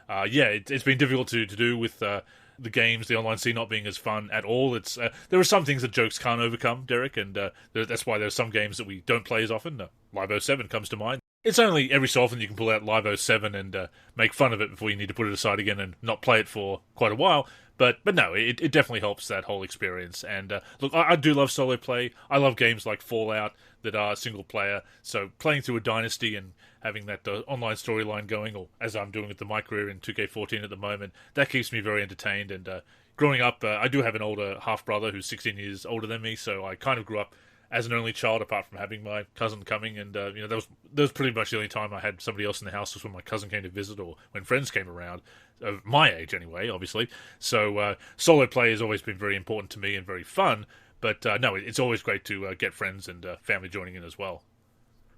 It's been difficult to do with the games, the online scene not being as fun at all. It's there are some things that jokes can't overcome, Derek, and that's why there's some games that we don't play as often. Live 07 comes to mind. It's only every so often you can pull out Live 07 and make fun of it before you need to put it aside again and not play it for quite a while. But no, it definitely helps that whole experience. And look, I do love solo play. I love games like Fallout that are single player. So playing through a dynasty and having that online storyline going, or as I'm doing with my career in 2K14 at the moment, that keeps me very entertained. And growing up, I do have an older half-brother who's 16 years older than me, so I kind of grew up as an only child, apart from having my cousin coming. And that was pretty much the only time I had somebody else in the house was when my cousin came to visit, or when friends came around, of my age anyway, obviously. So solo play has always been very important to me and very fun. But no, it's always great to get friends and family joining in as well.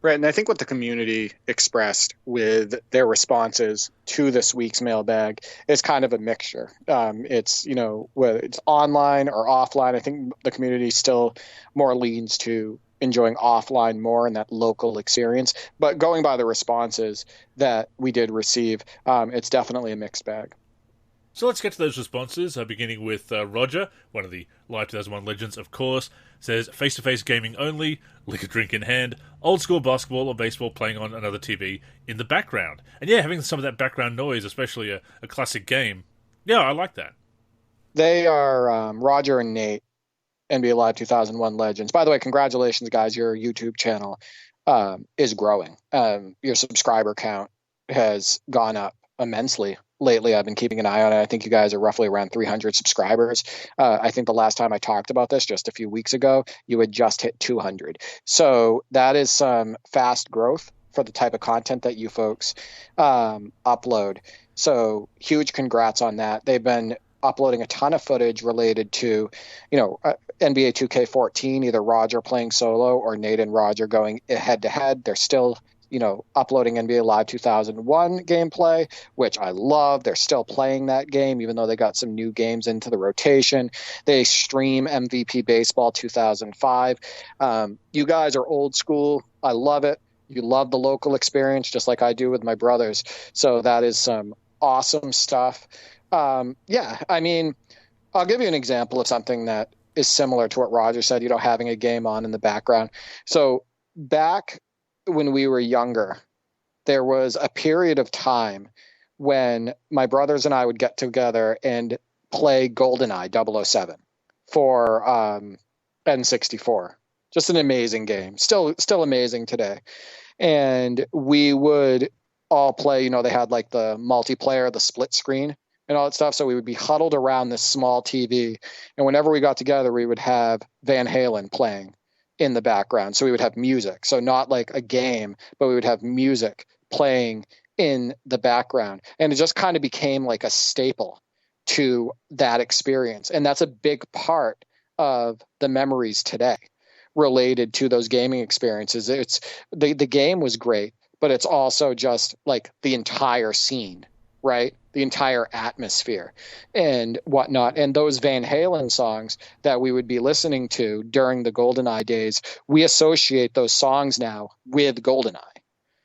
Right, and I think what the community expressed with their responses to this week's mailbag is kind of a mixture. It's, whether it's online or offline, I think the community still more leans to enjoying offline more and that local experience. But going by the responses that we did receive, it's definitely a mixed bag. So let's get to those responses, beginning with Roger, one of the Live 2001 legends, of course, says, face-to-face gaming only, liquor drink in hand, old-school basketball or baseball playing on another TV in the background. And yeah, having some of that background noise, especially a classic game, yeah, I like that. They are Roger and Nate, NBA Live 2001 Legends. By the way, congratulations, guys. Your YouTube channel is growing. Your subscriber count has gone up immensely lately. I've been keeping an eye on it. I think you guys are roughly around 300 subscribers. I think the last time I talked about this, just a few weeks ago, you had just hit 200. So that is some fast growth for the type of content that you folks upload. So huge congrats on that. They've been uploading a ton of footage related to, NBA 2K14, either Roger playing solo or Nate and Roger going head to head. They're still uploading NBA Live 2001 gameplay, which I love. They're still playing that game, even though they got some new games into the rotation. They stream MVP Baseball 2005. You guys are old school. I love it. You love the local experience, just like I do with my brothers. So that is some awesome stuff. I'll give you an example of something that is similar to what Roger said, having a game on in the background. So back when we were younger, there was a period of time when my brothers and I would get together and play GoldenEye 007 for N64. Just an amazing game. Still amazing today. And we would all play, they had like the multiplayer, the split screen and all that stuff. So we would be huddled around this small TV. And whenever we got together, we would have Van Halen playing in the background. So we would have music. So not like a game, but we would have music playing in the background. And it just kind of became like a staple to that experience. And that's a big part of the memories today related to those gaming experiences. It's the game was great, but it's also just like the entire scene, right? The entire atmosphere and whatnot. And those Van Halen songs that we would be listening to during the GoldenEye days, we associate those songs now with GoldenEye.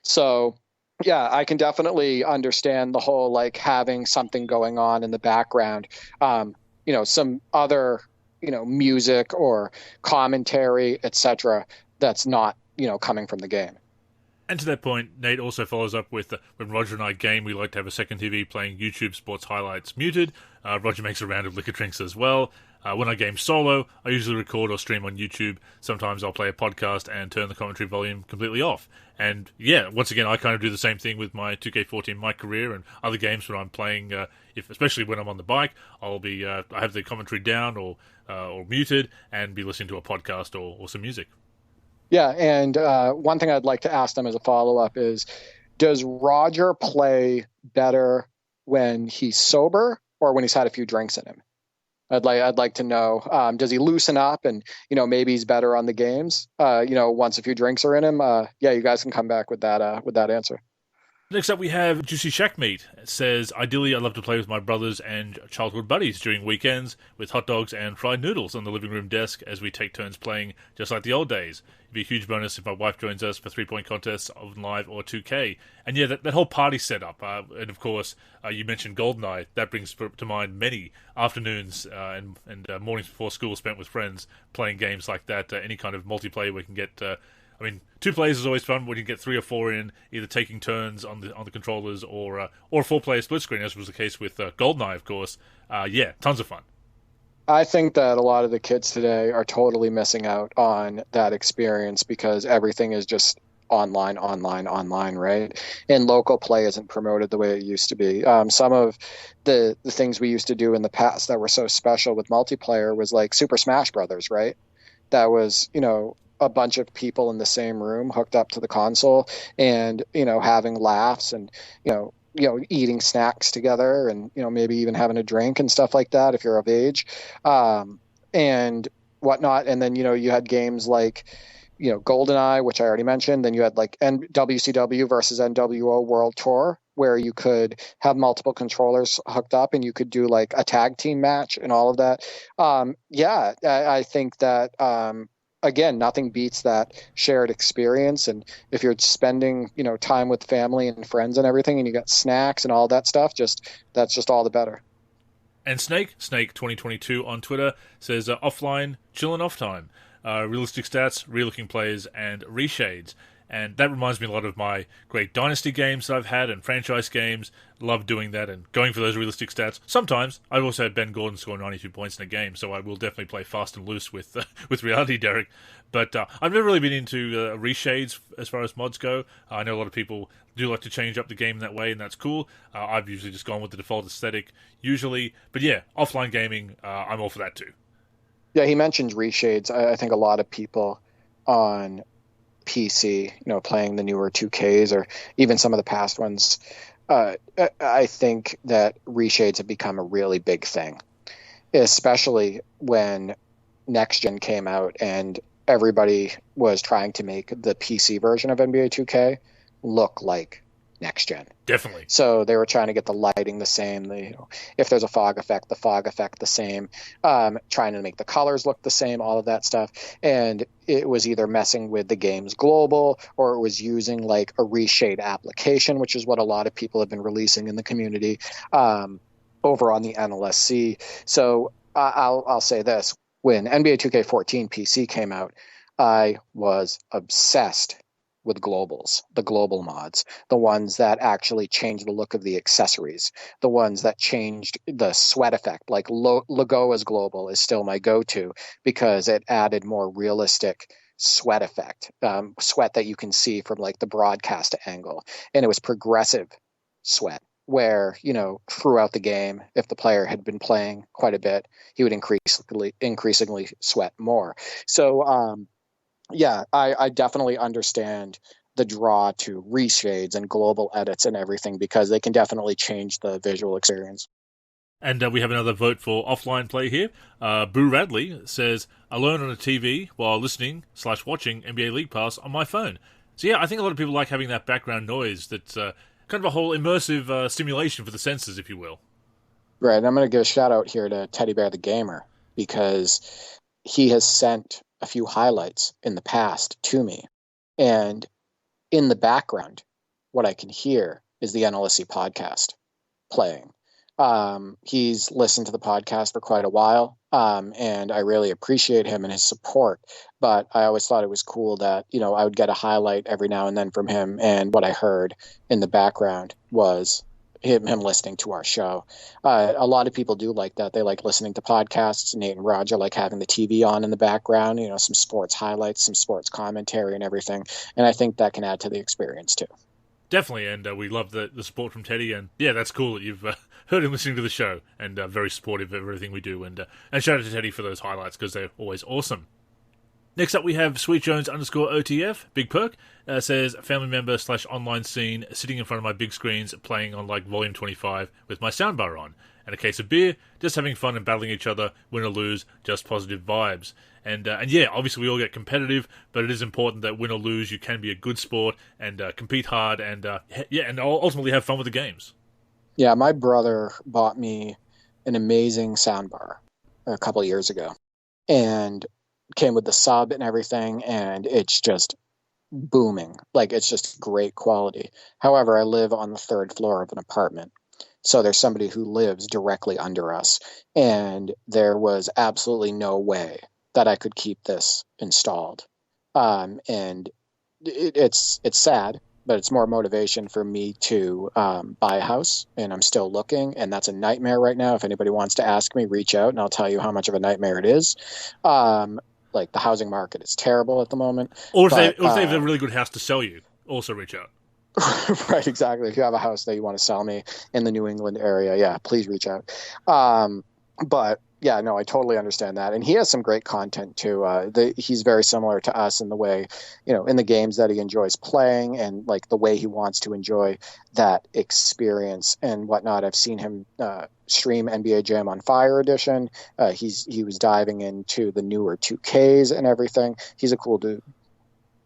So yeah, I can definitely understand the whole, like, having something going on in the background, some other, music or commentary, etc. that's not, coming from the game. And to that point, Nate also follows up with, when Roger and I game, we like to have a second TV playing YouTube sports highlights muted. Roger makes a round of liquor drinks as well. When I game solo, I usually record or stream on YouTube. Sometimes I'll play a podcast and turn the commentary volume completely off. And yeah, once again, I kind of do the same thing with my 2K14 My Career and other games when I'm playing. Especially when I'm on the bike, I'll be I have the commentary down or muted and be listening to a podcast or some music. Yeah, and one thing I'd like to ask them as a follow-up is, does Roger play better when he's sober or when he's had a few drinks in him? I'd like to know, does he loosen up and, maybe he's better on the games, once a few drinks are in him? You guys can come back with that answer. Next up, we have Juicy Shack Meat. It says, ideally, I love to play with my brothers and childhood buddies during weekends with hot dogs and fried noodles on the living room desk as we take turns playing, just like the old days. It'd be a huge bonus if my wife joins us for 3-point contests of Live or 2K. And yeah, that whole party setup. And of course, you mentioned GoldenEye. That brings to mind many afternoons and mornings before school spent with friends playing games like that. Any kind of multiplayer we can get. 2 players is always fun when you get 3 or 4 in, either taking turns on the controllers or a 4-player split screen, as was the case with GoldenEye, of course. Tons of fun. I think that a lot of the kids today are totally missing out on that experience because everything is just online, right? And local play isn't promoted the way it used to be. Some of the things we used to do in the past that were so special with multiplayer was like Super Smash Brothers, right? That was, a bunch of people in the same room hooked up to the console and, having laughs and, eating snacks together and, maybe even having a drink and stuff like that if you're of age, and whatnot. And then, you had games like, GoldenEye, which I already mentioned. Then you had like WCW versus NWO World Tour, where you could have multiple controllers hooked up and you could do like a tag team match and all of that. I think that, again, nothing beats that shared experience. And if you're spending, time with family and friends and everything, and you got snacks and all that stuff, that's just all the better. And Snake 2022 on Twitter says, offline, chillin' off time. Realistic stats, real looking players, and reshades. And that reminds me a lot of my great Dynasty games that I've had and franchise games. Love doing that and going for those realistic stats. Sometimes I've also had Ben Gordon score 92 points in a game, so I will definitely play fast and loose with reality, Derek. But I've never really been into reshades as far as mods go. I know a lot of people do like to change up the game in that way, and that's cool. I've usually just gone with the default aesthetic, usually. But yeah, offline gaming, I'm all for that too. Yeah, he mentions reshades. I think a lot of people on PC, playing the newer 2Ks or even some of the past ones, I think that reshades have become a really big thing, especially when Next Gen came out and everybody was trying to make the PC version of NBA 2K look like Next Gen. Definitely. So they were trying to get the lighting the same. If there's a fog effect, the fog effect the same. Trying to make the colors look the same, all of that stuff. And it was either messing with the game's global or it was using like a reshade application, which is what a lot of people have been releasing in the community over on the NLSC. So I'll say this. When NBA 2K14 PC came out, I was obsessed with globals, the global mods, the ones that actually changed the look of the accessories, the ones that changed the sweat effect. Like Lagoa's global is still my go-to because it added more realistic sweat effect, sweat that you can see from like the broadcast angle. And it was progressive sweat where, throughout the game, if the player had been playing quite a bit, he would increasingly sweat more. So, yeah, I definitely understand the draw to reshades and global edits and everything because they can definitely change the visual experience. And we have another vote for offline play here. Boo Radley says, alone on a TV while listening/watching NBA League Pass on my phone. So yeah, I think a lot of people like having that background noise that's kind of a whole immersive stimulation for the senses, if you will. Right, and I'm going to give a shout out here to Teddy Bear the Gamer because he has sent a few highlights in the past to me. And in the background, what I can hear is the NLSC podcast playing. He's listened to the podcast for quite a while, and I really appreciate him and his support. But I always thought it was cool that, I would get a highlight every now and then from him. And what I heard in the background was him listening to our show. A lot of people do like that. They like listening to podcasts. Nate and Roger like having the TV on in the background, some sports highlights, some sports commentary and everything. And I think that can add to the experience too. Definitely, and we love the support from Teddy, and yeah, that's cool that you've heard him listening to the show, and very supportive of everything we do, and shout out to Teddy for those highlights, because they're always awesome. Next up we have SweetJones_OTF, Big Perk, says, family member/online scene, sitting in front of my big screens, playing on like volume 25 with my soundbar on, and a case of beer, just having fun and battling each other, win or lose, just positive vibes. And yeah, obviously we all get competitive, but it is important that win or lose, you can be a good sport and compete hard and and ultimately have fun with the games. Yeah, my brother bought me an amazing soundbar a couple of years ago, and came with the sub and everything, and it's just booming. Like, it's just great quality. However, I live on the third floor of an apartment. So there's somebody who lives directly under us, and there was absolutely no way that I could keep this installed. And it's sad, but it's more motivation for me to buy a house, and I'm still looking, and that's a nightmare right now. If anybody wants to ask me, reach out, and I'll tell you how much of a nightmare it is. Like, the housing market is terrible at the moment. Or if they have a really good house to sell you, also reach out. Right, exactly. If you have a house that you want to sell me in the New England area, yeah, please reach out. But yeah, no, I totally understand that. And he has some great content too. He's very similar to us in the way, in the games that he enjoys playing and like the way he wants to enjoy that experience and whatnot. I've seen him stream NBA Jam on Fire Edition. He was diving into the newer 2Ks and everything. He's a cool dude.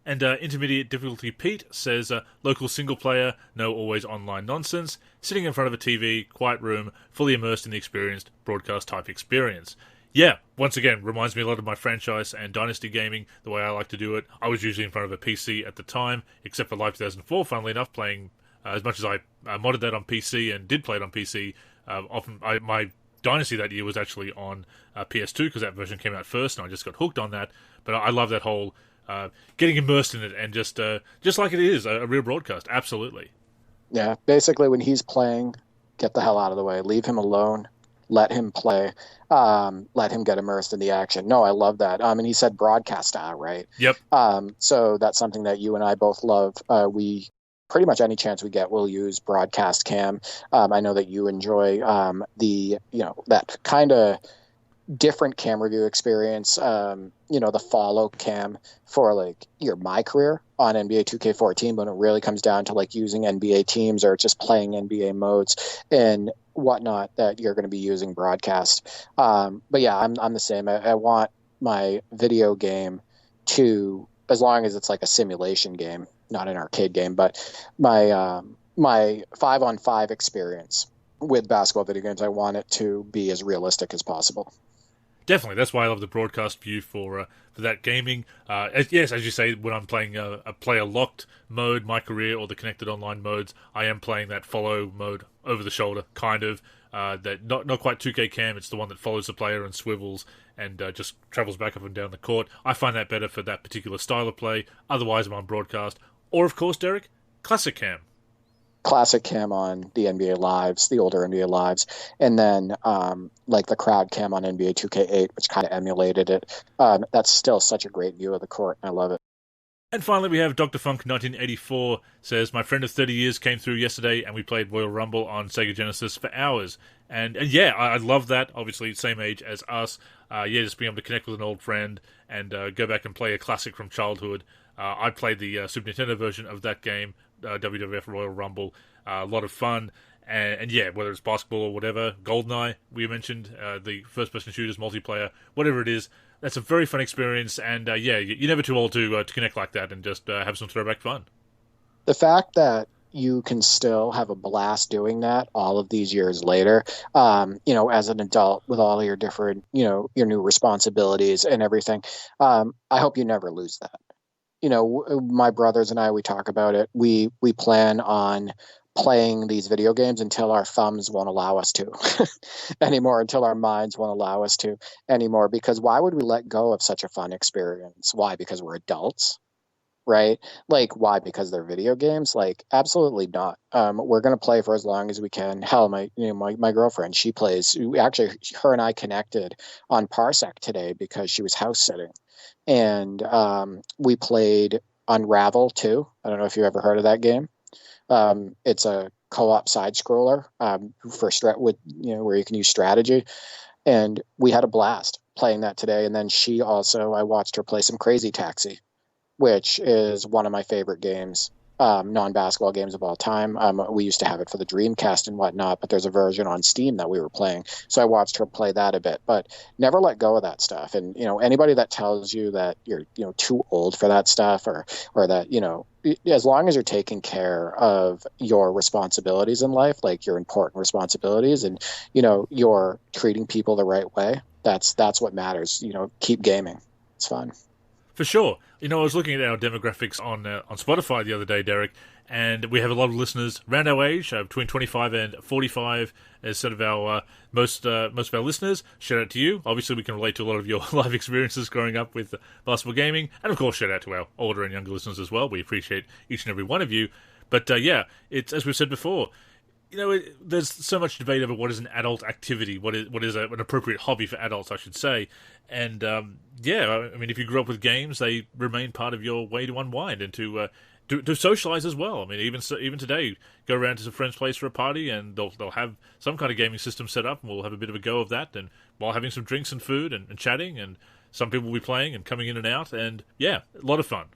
And Intermediate Difficulty Pete says, local single player, no always online nonsense, sitting in front of a TV, quiet room, fully immersed in the experienced broadcast type experience. Yeah, once again, reminds me a lot of my franchise and Dynasty gaming, the way I like to do it. I was usually in front of a PC at the time, except for Live 2004, funnily enough, playing as much as I modded that on PC and did play it on PC. My Dynasty that year was actually on PS2 because that version came out first, and I just got hooked on that. But I love that whole getting immersed in it and just like it is, a real broadcast. Absolutely. Yeah, basically when he's playing, get the hell out of the way. Leave him alone. Let him play. Let him get immersed in the action. No, I love that. And he said broadcast style, right? Yep. So that's something that you and I both love. We pretty much any chance we get, we'll use broadcast cam. I know that you enjoy that kind of different camera view experience. The follow cam for like my career on NBA 2K14, when it really comes down to like using NBA teams or just playing NBA modes and whatnot, that you're going to be using broadcast. But yeah, I'm the same. I want my video game to, as long as it's like a simulation game, not an arcade game, but my 5-on-5 experience with basketball video games, I want it to be as realistic as possible. Definitely, that's why I love the broadcast view for that gaming. Yes, as you say, when I'm playing a player-locked mode, my career, or the connected online modes, I am playing that follow mode over the shoulder, kind of. That not quite 2K cam, it's the one that follows the player and swivels and just travels back up and down the court. I find that better for that particular style of play. Otherwise, I'm on broadcast. Or, of course, Derek, classic cam. Classic cam on the NBA Lives, the older NBA Lives, and then like the crowd cam on NBA 2K8, which kind of emulated it. That's still such a great view of the court. I love it. And finally, we have Dr. Funk 1984 says, my friend of 30 years came through yesterday and we played Royal Rumble on Sega Genesis for hours. And yeah, I love that. Obviously, same age as us. Just being able to connect with an old friend and go back and play a classic from childhood. I played the Super Nintendo version of that game, WWF Royal Rumble. A lot of fun. And yeah, whether it's basketball or whatever, GoldenEye, we mentioned, the first-person shooters, multiplayer, whatever it is, that's a very fun experience. And you're never too old to connect like that and just have some throwback fun. The fact that you can still have a blast doing that all of these years later, as an adult with all your different, your new responsibilities and everything, I hope you never lose that. My brothers and I, we talk about it. We plan on playing these video games until our thumbs won't allow us to anymore, until our minds won't allow us to anymore. Because why would we let go of such a fun experience? Why? Because we're adults, right? Like, why? Because they're video games? Like, absolutely not. We're going to play for as long as we can. Hell, my girlfriend, she plays. Actually, her and I connected on Parsec today because she was house sitting. And we played Unravel 2. I don't know if you ever heard of that game. It's a co-op side scroller where you can use strategy. And we had a blast playing that today. And then I watched her play some Crazy Taxi, which is one of my favorite games, non-basketball games of all time. We used to have it for the Dreamcast and whatnot, but there's a version on Steam that we were playing. So I watched her play that a bit, but never let go of that stuff. And, anybody that tells you that you're, too old for that stuff or that, as long as you're taking care of your responsibilities in life, like your important responsibilities, and, you're treating people the right way, that's what matters. Keep gaming. It's fun. For sure. I was looking at our demographics on Spotify the other day, Derek, and we have a lot of listeners around our age, between 25 and 45 as sort of our most of our listeners. Shout out to you. Obviously, we can relate to a lot of your life experiences growing up with basketball gaming, and of course, shout out to our older and younger listeners as well. We appreciate each and every one of you. But it's, as we've said before, there's so much debate over what is an adult activity, what is an appropriate hobby for adults, I should say. And if you grew up with games, they remain part of your way to unwind and to socialize as well. I mean, even today, go around to a friend's place for a party, and they'll have some kind of gaming system set up, and we'll have a bit of a go of that, and while having some drinks and food and chatting, and some people will be playing and coming in and out, and a lot of fun.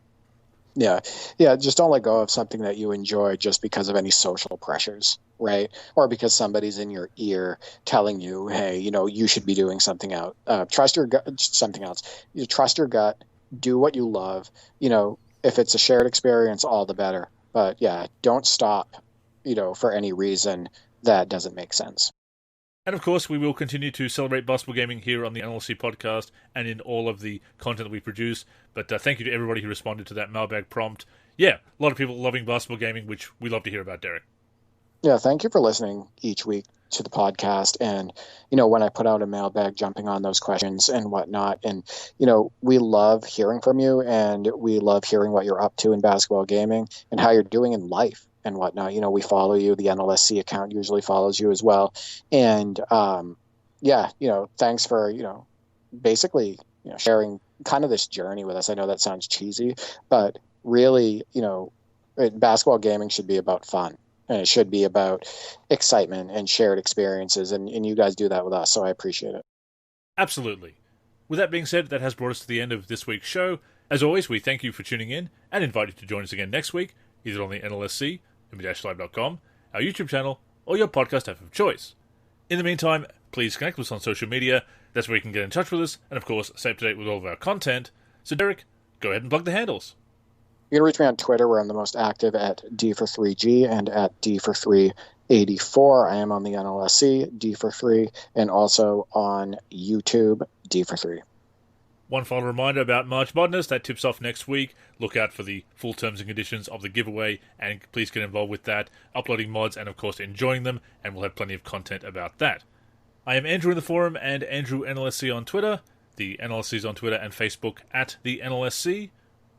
Yeah. Just don't let go of something that you enjoy just because of any social pressures, right? Or because somebody's in your ear telling you, hey, you should be doing something else. Trust your gut. Something else. You trust your gut. Do what you love. If it's a shared experience, all the better. But yeah, don't stop. For any reason that doesn't make sense. And of course, we will continue to celebrate basketball gaming here on the NLSC Podcast and in all of the content that we produce. But thank you to everybody who responded to that mailbag prompt. Yeah, a lot of people loving basketball gaming, which we love to hear about, Derek. Yeah, thank you for listening each week. to the podcast, and when I put out a mailbag, jumping on those questions and whatnot. And we love hearing from you, and we love hearing what you're up to in basketball gaming and how you're doing in life and whatnot. We follow you. The NLSC account usually follows you as well. And thanks for basically sharing kind of this journey with us. I know that sounds cheesy, but really basketball gaming should be about fun. And it should be about excitement and shared experiences. And you guys do that with us, so I appreciate it. Absolutely. With that being said, that has brought us to the end of this week's show. As always, we thank you for tuning in and invite you to join us again next week, either on the NLSC, nb-live.com, our YouTube channel, or your podcast app of choice. In the meantime, please connect with us on social media. That's where you can get in touch with us and, of course, stay up to date with all of our content. So, Derek, go ahead and plug the handles. You can reach me on Twitter, where I'm the most active, at D43G and at D4384. I am on the NLSC, D43, and also on YouTube, D43. One final reminder about March Modness, that tips off next week. Look out for the full terms and conditions of the giveaway, and please get involved with that, uploading mods and, of course, enjoying them, and we'll have plenty of content about that. I am Andrew in the forum and Andrew NLSC on Twitter. The NLSC is on Twitter and Facebook at the NLSC.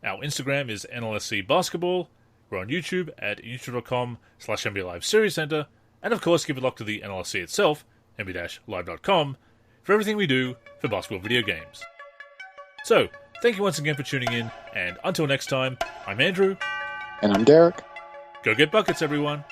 Our Instagram is NLSC Basketball. We're on YouTube at youtube.com/NBA Live Series Center. And of course, give a look to the NLSC itself, nb-live.com, for everything we do for basketball video games. So, thank you once again for tuning in, and until next time, I'm Andrew. And I'm Derek. Go get buckets, everyone.